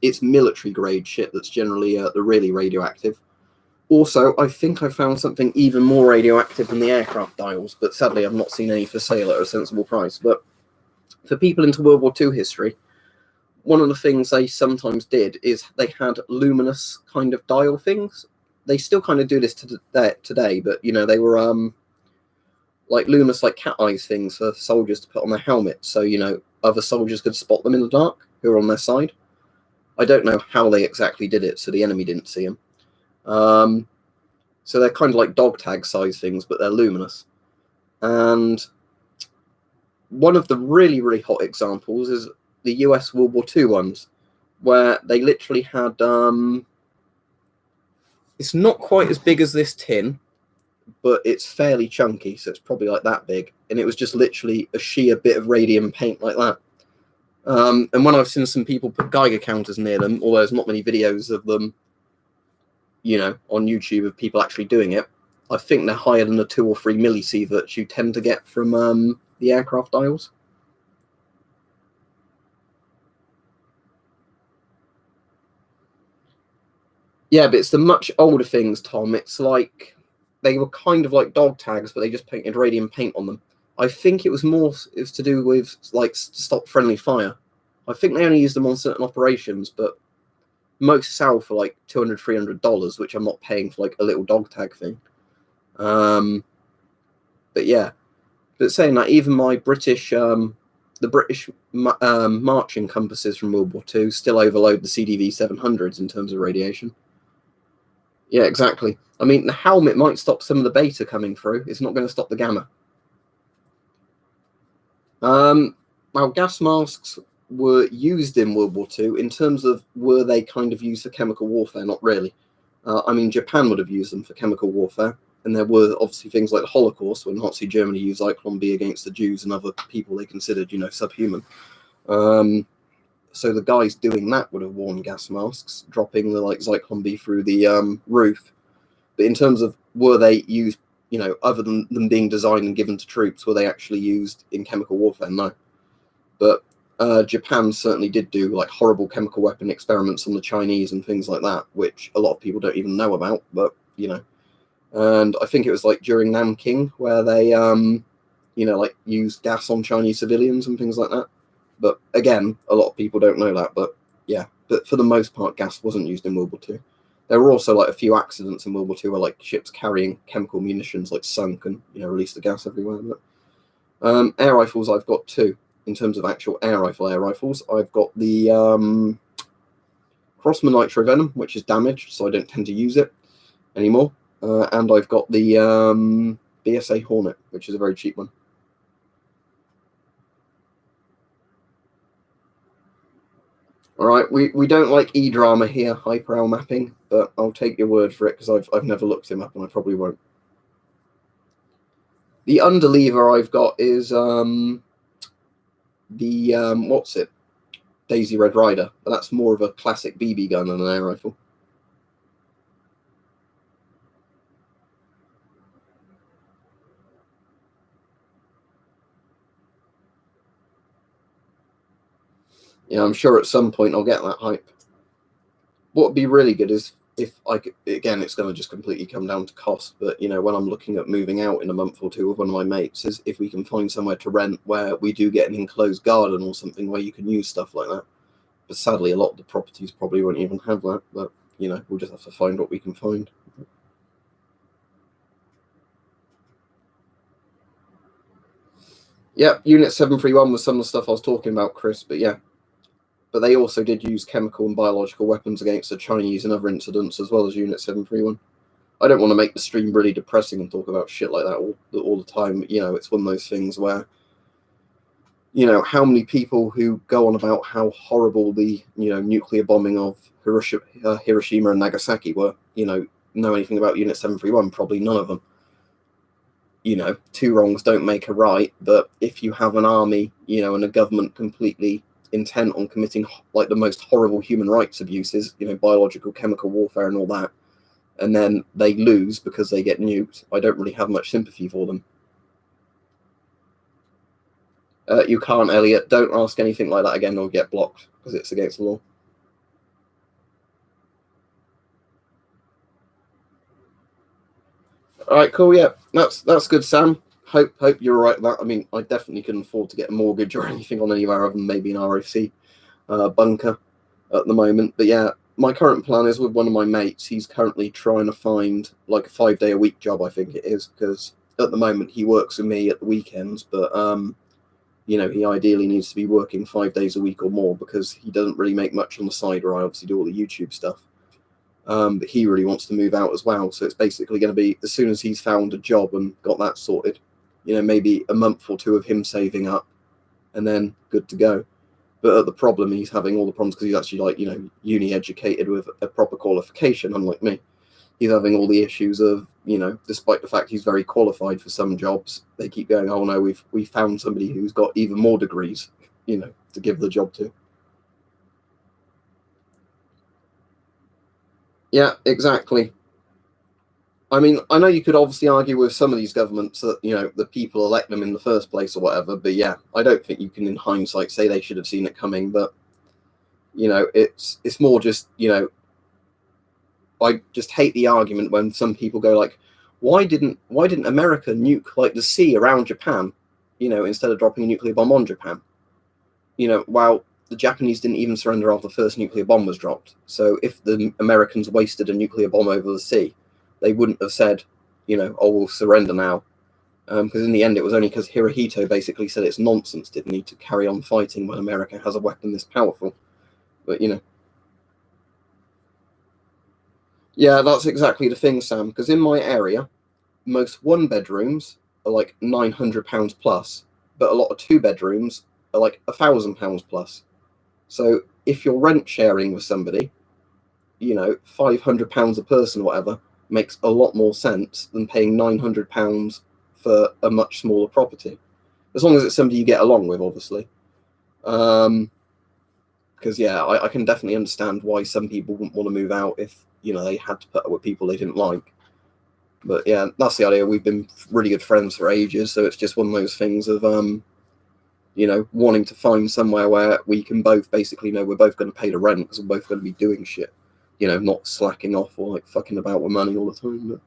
It's military grade shit that's generally the really radioactive. Also, I think I found something even more radioactive than the aircraft dials, but sadly I've not seen any for sale at a sensible price. But for people into World War II history, one of the things they sometimes did is they had luminous kind of dial things. They still kind of do this today, but they were like luminous, like cat eyes things for soldiers to put on their helmets, so other soldiers could spot them in the dark who are on their side. I don't know how they exactly did it, so the enemy didn't see them. So they're kind of like dog tag size things, but they're luminous. And one of the really, really hot examples is the US World War II ones, where they literally had, it's not quite as big as this tin, but it's fairly chunky, so it's probably like that big. And it was just literally a sheer bit of radium paint like that. And when I've seen some people put Geiger counters near them, although there's not many videos of them, on YouTube of people actually doing it, I think they're higher than the 2 or 3 millisieverts you tend to get from the aircraft dials. Yeah, but it's the much older things, Tom. It's like they were kind of like dog tags, but they just painted radium paint on them. I think it was to do with like stop friendly fire. I think they only used them on certain operations, but most sell for like $200, $300, which I'm not paying for like a little dog tag thing. But yeah, but saying that, even my British, the British marching compasses from World War II still overload the CDV 700s in terms of radiation. Yeah, exactly. I mean, the helmet might stop some of the beta coming through. It's not going to stop the gamma. Well, gas masks were used in World War II. In terms of were they kind of used for chemical warfare? Not really. I mean, Japan would have used them for chemical warfare. And there were obviously things like the Holocaust, when Nazi Germany used Zyklon B against the Jews and other people they considered, subhuman. So the guys doing that would have worn gas masks, dropping the Zyklon B through the roof. But in terms of were they used, other than them being designed and given to troops, were they actually used in chemical warfare? No. But Japan certainly did do like horrible chemical weapon experiments on the Chinese and things like that, which a lot of people don't even know about. But and I think it was like during Nanking where they used gas on Chinese civilians and things like that. But again, a lot of people don't know that. But yeah, but for the most part, gas wasn't used in World War II. There were also like a few accidents in World War II where like ships carrying chemical munitions like sunk and released the gas everywhere. But air rifles, I've got 2 in terms of actual air rifles. I've got the Crossman Nitro Venom, which is damaged, so I don't tend to use it anymore. And I've got the BSA Hornet, which is a very cheap one. All right, we don't like E-drama here, hyperowl mapping, but I'll take your word for it because I've never looked him up and I probably won't. The underlever I've got is what's it? Daisy Red Rider, but that's more of a classic BB gun than an air rifle. Yeah, I'm sure at some point I'll get that hype. What would be really good is if I could, again, it's going to just completely come down to cost, but when I'm looking at moving out in a month or 2 with one of my mates, is if we can find somewhere to rent where we do get an enclosed garden or something where you can use stuff like that. But sadly, a lot of the properties probably won't even have that, but we'll just have to find what we can find. Yeah, Unit 731 was some of the stuff I was talking about, Chris, but yeah. But they also did use chemical and biological weapons against the Chinese in other incidents, as well as Unit 731. I don't want to make the stream really depressing and talk about shit like that all the time. It's one of those things where, how many people who go on about how horrible the, nuclear bombing of Hiroshima and Nagasaki were, know anything about Unit 731? Probably none of them. Two wrongs don't make a right, but if you have an army, and a government completely intent on committing like the most horrible human rights abuses, biological, chemical warfare and all that, and then they lose because they get nuked, I don't really have much sympathy for them. You can't, Elliot. Don't ask anything like that again or get blocked, because it's against the law. All right, cool. Yeah, that's good, Sam. Hope you're right. That, I mean, I definitely couldn't afford to get a mortgage or anything on anywhere other than maybe an ROC bunker at the moment. But yeah, my current plan is with one of my mates. He's currently trying to find like a 5-day-a-week job, I think it is, because at the moment he works with me at the weekends, but he ideally needs to be working 5 days a week or more, because he doesn't really make much on the side, where I obviously do all the YouTube stuff. But he really wants to move out as well. So it's basically going to be, as soon as he's found a job and got that sorted, maybe a month or two of him saving up, and then good to go. But the problem, he's having all the problems because he's actually uni educated with a proper qualification, unlike me. He's having all the issues of, despite the fact he's very qualified for some jobs, they keep going, oh no, we've found somebody who's got even more degrees, to give the job to. Yeah, exactly. I mean, I know you could obviously argue with some of these governments that, the people elect them in the first place or whatever, but yeah, I don't think you can, in hindsight, say they should have seen it coming, but, it's more just, I just hate the argument when some people go like, why didn't America nuke, like, the sea around Japan, instead of dropping a nuclear bomb on Japan? While the Japanese didn't even surrender after the first nuclear bomb was dropped. So if the Americans wasted a nuclear bomb over the sea, they wouldn't have said, oh, we'll surrender now. Because in the end, it was only because Hirohito basically said it's nonsense, didn't need to carry on fighting when America has a weapon this powerful. But, yeah, that's exactly the thing, Sam, because in my area, most one-bedrooms are like £900 plus, but a lot of two-bedrooms are like £1,000 plus. So if you're rent sharing with somebody, £500 a person or whatever makes a lot more sense than paying £900 for a much smaller property, as long as it's somebody you get along with, obviously. Because yeah, I can definitely understand why some people wouldn't want to move out if they had to put up with people they didn't like. But yeah, that's the idea. We've been really good friends for ages, so it's just one of those things of wanting to find somewhere where we can both basically know we're both going to pay the rent, because we're both going to be doing shit, not slacking off or like fucking about with money all the time. But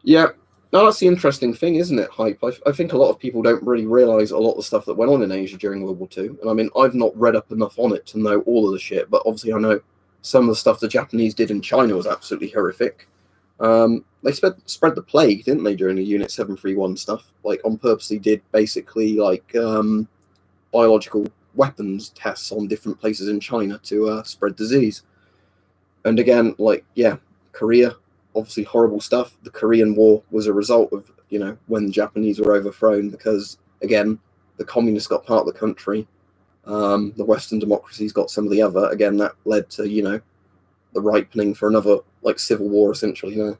yeah, no, that's the interesting thing, isn't it, Hype? I think a lot of people don't really realise a lot of the stuff that went on in Asia during World War II. And I mean, I've not read up enough on it to know all of the shit, but obviously I know some of the stuff the Japanese did in China was absolutely horrific. They spread the plague, didn't they, during the Unit 731 stuff? Like, on purposely did basically like biological weapons tests on different places in China to spread disease. And again, like, yeah, Korea, obviously horrible stuff. The Korean War was a result of, when the Japanese were overthrown, because, again, the communists got part of the country. The Western democracies got some of the other. Again, that led to, the ripening for another, like, civil war, essentially,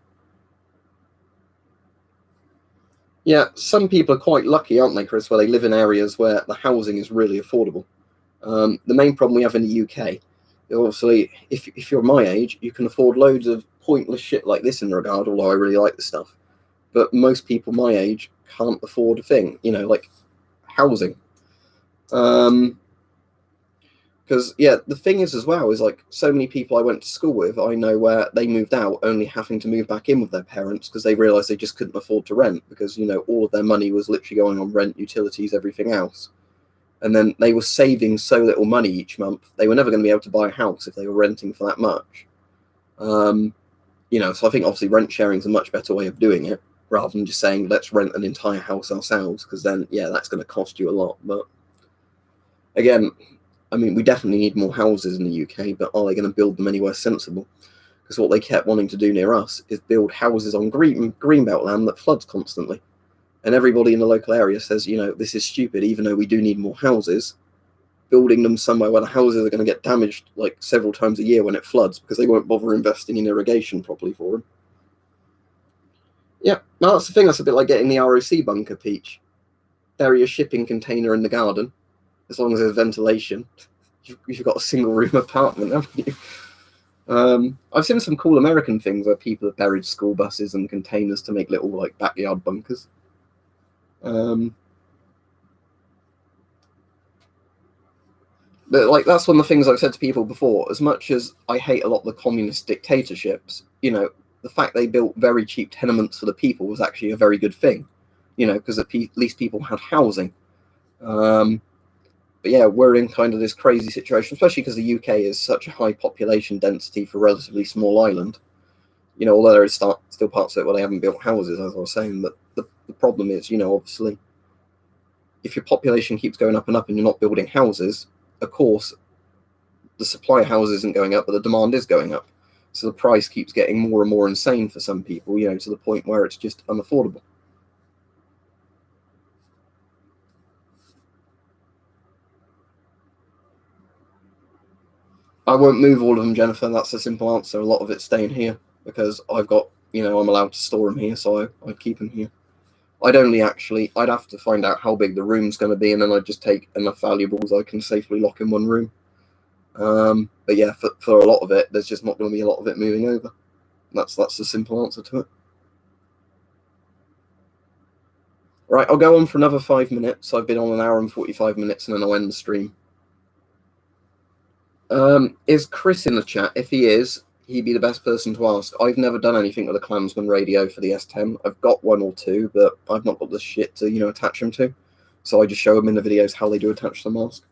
Yeah, some people are quite lucky, aren't they, Chris, where they live in areas where the housing is really affordable. The main problem we have in the UK, obviously, if you're my age, you can afford loads of pointless shit like this in regard, although I really like this stuff. But most people my age can't afford a thing, like housing. Because, yeah, the thing is as well, is like so many people I went to school with, I know where they moved out only having to move back in with their parents because they realised they just couldn't afford to rent, because, all of their money was literally going on rent, utilities, everything else. And then they were saving so little money each month, they were never going to be able to buy a house if they were renting for that much. So I think obviously rent sharing is a much better way of doing it, rather than just saying, let's rent an entire house ourselves, because then, yeah, that's going to cost you a lot. But again, I mean, we definitely need more houses in the UK, but are they going to build them anywhere sensible? Because what they kept wanting to do near us is build houses on greenbelt land that floods constantly. And everybody in the local area says, this is stupid, even though we do need more houses. Building them somewhere where the houses are going to get damaged like several times a year when it floods because they won't bother investing in irrigation properly for them. Yeah, well, that's the thing. That's a bit like getting the ROC bunker, Peach. Bury a shipping container in the garden, as long as there's ventilation. You've got a single room apartment, haven't you? I've seen some cool American things where people have buried school buses and containers to make little like backyard bunkers. But like that's one of the things I've said to people before. As much as I hate a lot of the communist dictatorships, the fact they built very cheap tenements for the people was actually a very good thing. Because at least people had housing. But yeah, we're in kind of this crazy situation, especially because the UK is such a high population density for a relatively small island. Although there is still parts of it where they haven't built houses, as I was saying. But the problem is, obviously, if your population keeps going up and up and you're not building houses, of course, the supply of houses isn't going up, but the demand is going up. So the price keeps getting more and more insane for some people, to the point where it's just unaffordable. I won't move all of them, Jennifer. That's the simple answer. A lot of it's staying here because I've got, I'm allowed to store them here, so I'd keep them here. I'd have to find out how big the room's going to be, and then I'd just take enough valuables I can safely lock in one room. But yeah, for a lot of it, there's just not going to be a lot of it moving over. That's the simple answer to it. Right, I'll go on for another 5 minutes. I've been on an hour and 45 minutes, and then I'll end the stream. Is Chris in the chat? If he is, he'd be the best person to ask. I've never done anything with a Klansman radio for the S10. I've got one or two, but I've not got the shit to, attach them to. So I just show them in the videos how they do attach the mask.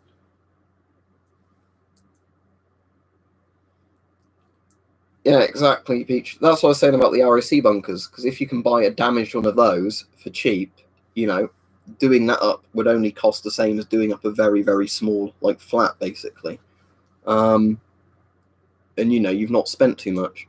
Yeah, exactly, Peach. That's what I was saying about the ROC bunkers, because if you can buy a damaged one of those for cheap, doing that up would only cost the same as doing up a very, very small, like, flat, basically. And, you've not spent too much.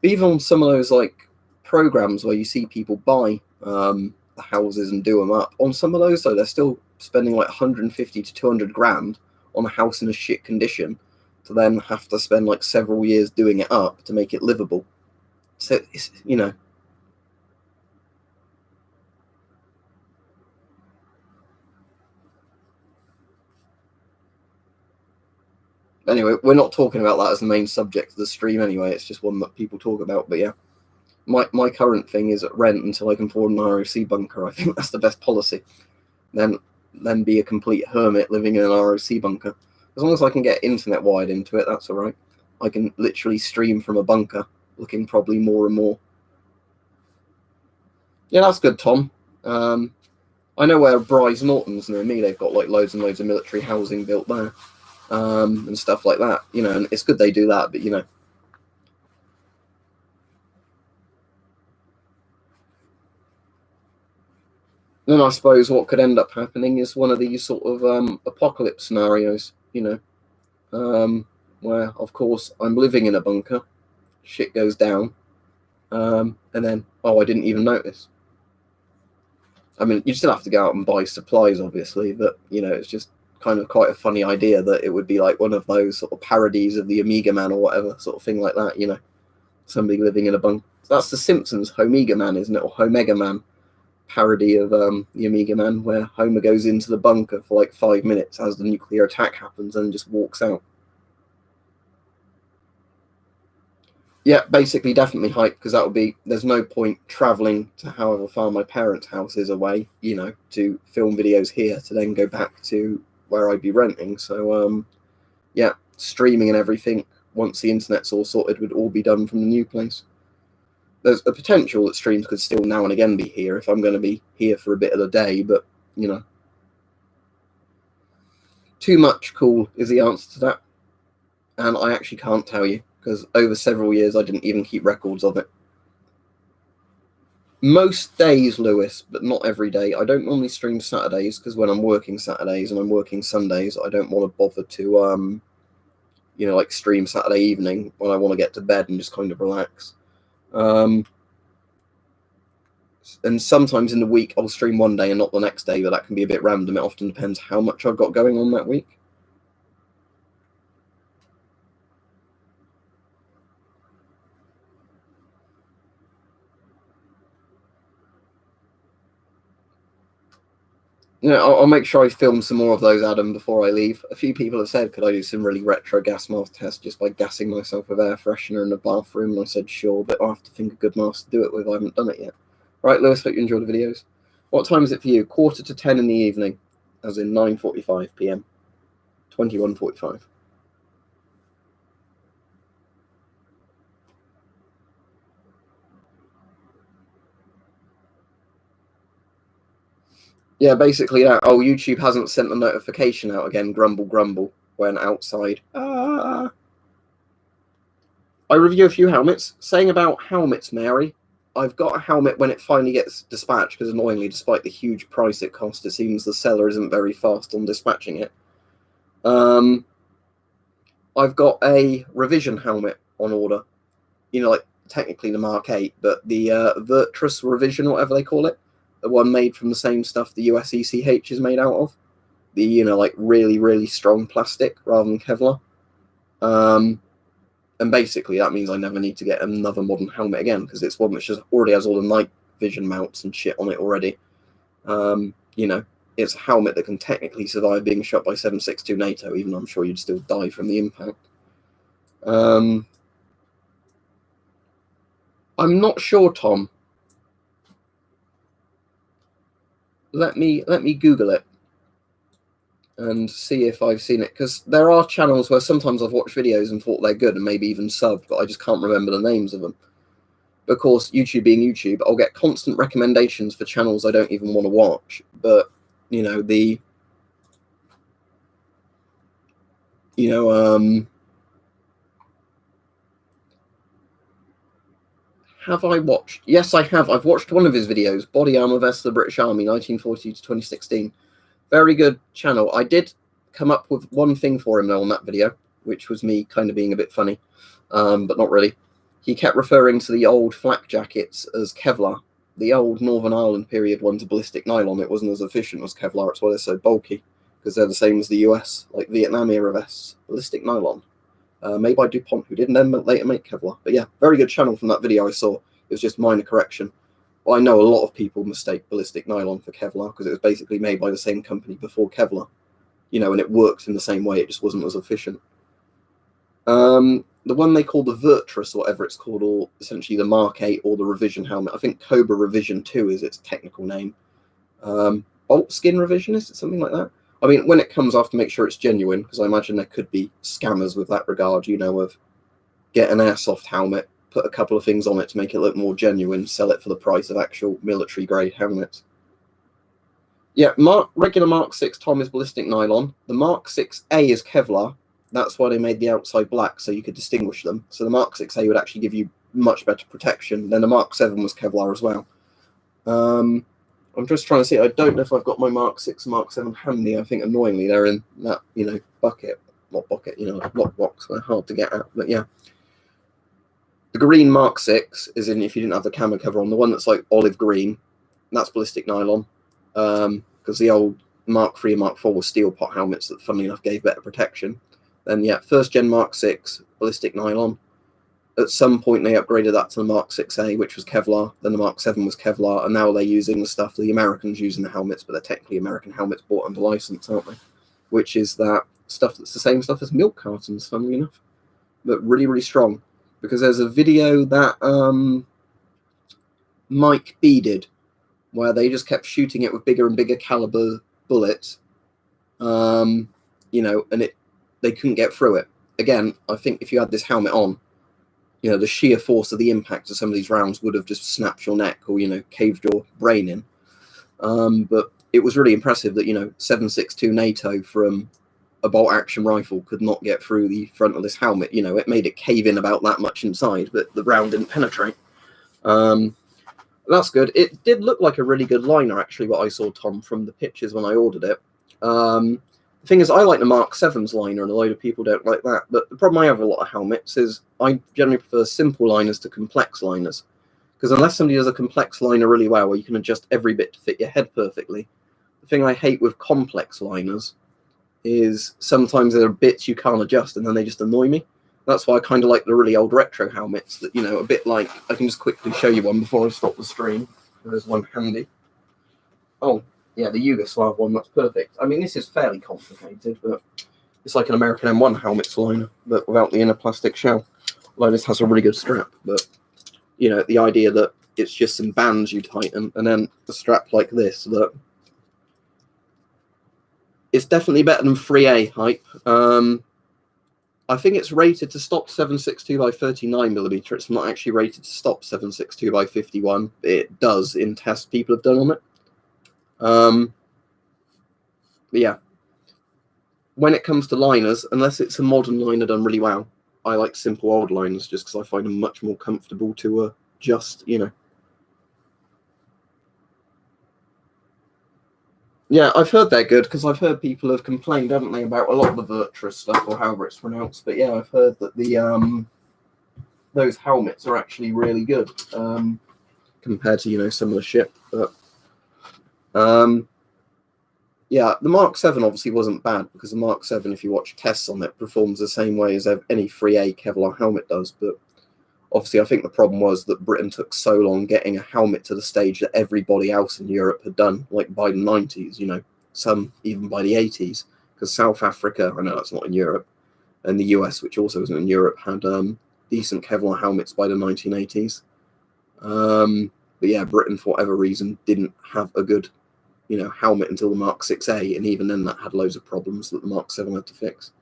But even on some of those, like, programs where you see people buy the houses and do them up, on some of those, though, they're still spending, like, 150 to 200 grand on a house in a shit condition, to then have to spend like several years doing it up to make it livable. So it's, Anyway, we're not talking about that as the main subject of the stream anyway. It's just one that people talk about. But yeah, my current thing is rent until I can afford an ROC bunker. I think that's the best policy. Then be a complete hermit living in an ROC bunker. As long as I can get internet wired into it, that's all right. I can literally stream from a bunker, looking probably more and more. Yeah, that's good, Tom. I know where Bryce Norton's near me. They've got like loads and loads of military housing built there, and stuff like that. And it's good they do that, but Then I suppose what could end up happening is one of these sort of apocalypse scenarios, where, of course, I'm living in a bunker, shit goes down, and then, I didn't even notice. I mean, you still have to go out and buy supplies, obviously, but, it's just kind of quite a funny idea that it would be like one of those sort of parodies of the Omega Man or whatever, sort of thing like that, somebody living in a bunker. That's the Simpsons Omega Man, isn't it? Or Omega Man. Parody of the Omega Man, where Homer goes into the bunker for like 5 minutes as the nuclear attack happens and just walks out. Yeah, basically, definitely hype, because there's no point traveling to however far my parents' house is away, to film videos here to then go back to where I'd be renting. So, yeah, streaming and everything, once the internet's all sorted, would all be done from the new place. There's a potential that streams could still now and again be here if I'm going to be here for a bit of the day, but, too much cool is the answer to that. And I actually can't tell you, because over several years I didn't even keep records of it. Most days, Lewis, but not every day. I don't normally stream Saturdays because when I'm working Saturdays and I'm working Sundays, I don't want to bother to like stream Saturday evening when I want to get to bed and just kind of relax. And sometimes in the week I'll stream one day and not the next day, but that can be a bit random. It often depends how much I've got going on that week. I'll make sure I film some more of those, Adam, before I leave. A few people have said, could I do some really retro gas mask tests just by gassing myself with air freshener in the bathroom? And I said, sure, but I'll have to think of a good mask to do it with. I haven't done it yet. Right, Lewis, hope you enjoy the videos. What time is it for you? 9:45 in the evening, as in 9:45 p.m. 21:45. Yeah, basically that. Oh, YouTube hasn't sent the notification out again. Grumble, grumble. When outside. I review a few helmets. Saying about helmets, Mary, I've got a helmet when it finally gets dispatched, because annoyingly, despite the huge price it cost, it seems the seller isn't very fast on dispatching it. I've got a revision helmet on order. Like technically the Mark 8, but the Virtus revision, whatever they call it. The one made from the same stuff the US ECH is made out of. The, like really, really strong plastic rather than Kevlar. And basically that means I never need to get another modern helmet again, because it's one which just already has all the night vision mounts and shit on it already. It's a helmet that can technically survive being shot by 7.62 NATO, even though I'm sure you'd still die from the impact. I'm not sure, Tom. Let me Google it and see if I've seen it, because there are channels where sometimes I've watched videos and thought they're good and maybe even subbed, but I just can't remember the names of them. Of course, YouTube being YouTube, I'll get constant recommendations for channels I don't even want to watch. But have I watched? Yes, I have. I've watched one of his videos, Body Armor vs. the British Army, 1940 to 2016. Very good channel. I did come up with one thing for him, though, on that video, which was me kind of being a bit funny, but not really. He kept referring to the old flak jackets as Kevlar. The old Northern Ireland period ones are ballistic nylon. It wasn't as efficient as Kevlar. It's why they're so bulky, because they're the same as the US, like Vietnam era vests, ballistic nylon. Made by DuPont, who didn't then later make Kevlar. But yeah, very good channel from that video I saw. It was just minor correction. Well, I know a lot of people mistake ballistic nylon for Kevlar, because it was basically made by the same company before Kevlar. And it works in the same way, it just wasn't as efficient. The one they call the Virtus, or whatever it's called, or essentially the Mark 8 or the revision helmet. I think Cobra Revision 2 is its technical name. Bolt Skin Revision, is it something like that? I mean, when it comes, I have to make sure it's genuine, because I imagine there could be scammers with that regard, of get an airsoft helmet, put a couple of things on it to make it look more genuine, sell it for the price of actual military-grade helmets. Yeah, regular Mark 6 Tom is ballistic nylon. The Mark 6A is Kevlar. That's why they made the outside black, so you could distinguish them. So the Mark 6A would actually give you much better protection. Then the Mark 7 was Kevlar as well. I'm just trying to see. I don't know if I've got my Mark 6 and Mark 7 handy. I think annoyingly they're in that, bucket. Not bucket, like lockbox. They're hard to get at. But yeah. The green Mark 6 is in, if you didn't have the camera cover on, the one that's like olive green, that's ballistic nylon. Because the old Mark 3 and Mark 4 were steel pot helmets that, funnily enough, gave better protection. Then, yeah, first gen Mark 6, ballistic nylon. At some point, they upgraded that to the Mark 6A, which was Kevlar. Then the Mark 7 was Kevlar. And now they're using the stuff the Americans use in the helmets, but they're technically American helmets bought under license, aren't they? Which is that stuff that's the same stuff as milk cartons, funnily enough. But really, really strong. Because there's a video that Mike B did, where they just kept shooting it with bigger and bigger caliber bullets, and they couldn't get through it. Again, I think if you had this helmet on, the sheer force of the impact of some of these rounds would have just snapped your neck or, caved your brain in. But it was really impressive that, 7.62 NATO from a bolt action rifle could not get through the front of this helmet. It made it cave in about that much inside, but the round didn't penetrate. That's good. It did look like a really good liner, actually, what I saw, Tom, from the pictures when I ordered it. The thing is, I like the Mark 7's liner, and a load of people don't like that. But the problem I have with a lot of helmets is I generally prefer simple liners to complex liners. Because unless somebody does a complex liner really well, where you can adjust every bit to fit your head perfectly, the thing I hate with complex liners is sometimes there are bits you can't adjust, and then they just annoy me. That's why I kind of like the really old retro helmets that, you know, a bit like, I can just quickly show you one before I stop the stream. There's one handy. Oh, yeah, the Yugoslav one, that's perfect. I mean, this is fairly complicated, but it's like an American M1 helmet liner, but without the inner plastic shell. Although this has a really good strap, but, you know, the idea that it's just some bands you tighten, and then a strap like this, that it's definitely better than 3A hype. I think it's rated to stop 7.62 by 39mm. It's not actually rated to stop 7.62 by 51. It does in tests people have done on it. But yeah, when it comes to liners, unless it's a modern liner done really well, I like simple old liners just because I find them much more comfortable to adjust, you know. Yeah, I've heard they're good because I've heard people have complained, haven't they, about a lot of the Virtus stuff or however it's pronounced. But yeah, I've heard that the those helmets are actually really good compared to, you know, some of the shit. But yeah, the Mark 7 obviously wasn't bad because the Mark 7, if you watch tests on it, performs the same way as any 3A Kevlar helmet does. But obviously, I think the problem was that Britain took so long getting a helmet to the stage that everybody else in Europe had done, like by the 90s, you know, some even by the 80s, because South Africa, I know that's not in Europe, and the US, which also isn't in Europe, had decent Kevlar helmets by the 1980s. But yeah, Britain, for whatever reason, didn't have a good, you know, helmet until the Mark 6A, and even then that had loads of problems that the Mark 7 had to fix.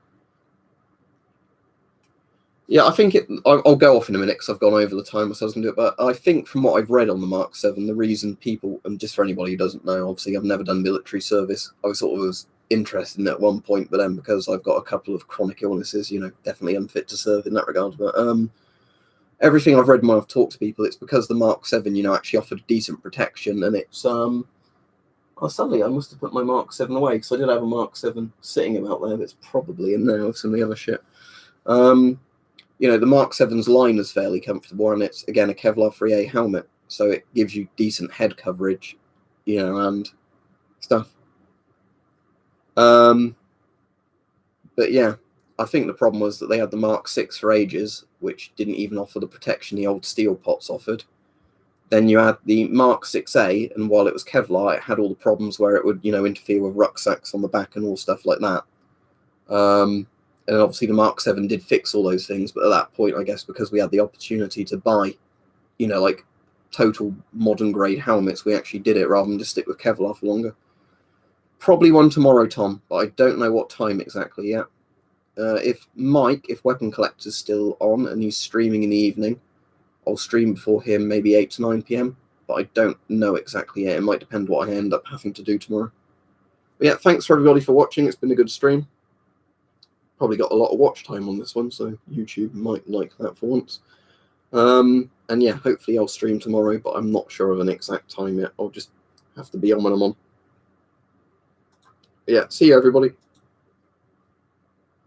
Yeah, I think I'll go off in a minute because I've gone over the time, so I was going to do it. But I think from what I've read on the Mark 7, the reason people, and just for anybody who doesn't know, obviously I've never done military service. I was interested in it at one point, but then because I've got a couple of chronic illnesses, you know, definitely unfit to serve in that regard. But everything I've read when I've talked to people, it's because the Mark 7, you know, actually offered decent protection, and it's oh, sadly, I must have put my Mark 7 away because I did have a Mark 7 sitting about there that's probably in there with some of the other shit. You know, the Mark 7's line is fairly comfortable, and it's, again, a Kevlar 3A helmet, so it gives you decent head coverage, you know, and stuff. But yeah, I think the problem was that they had the Mark 6 for ages, which didn't even offer the protection the old steel pots offered. Then you had the Mark 6A, and while it was Kevlar, it had all the problems where it would, you know, interfere with rucksacks on the back and all stuff like that. And obviously the Mark 7 did fix all those things, but at that point, I guess, because we had the opportunity to buy, you know, like total modern grade helmets, we actually did it rather than just stick with Kevlar for longer. Probably one tomorrow, Tom, but I don't know what time exactly yet. If Weapon Collector's still on and he's streaming in the evening, I'll stream before him, maybe 8 to 9 p.m, but I don't know exactly yet. It might depend what I end up having to do tomorrow. But yeah, thanks for everybody for watching. It's been a good stream. Probably got a lot of watch time on this one, so YouTube might like that for once. And yeah, hopefully I'll stream tomorrow, but I'm not sure of an exact time yet. I'll just have to be on when I'm on. But yeah, see you everybody.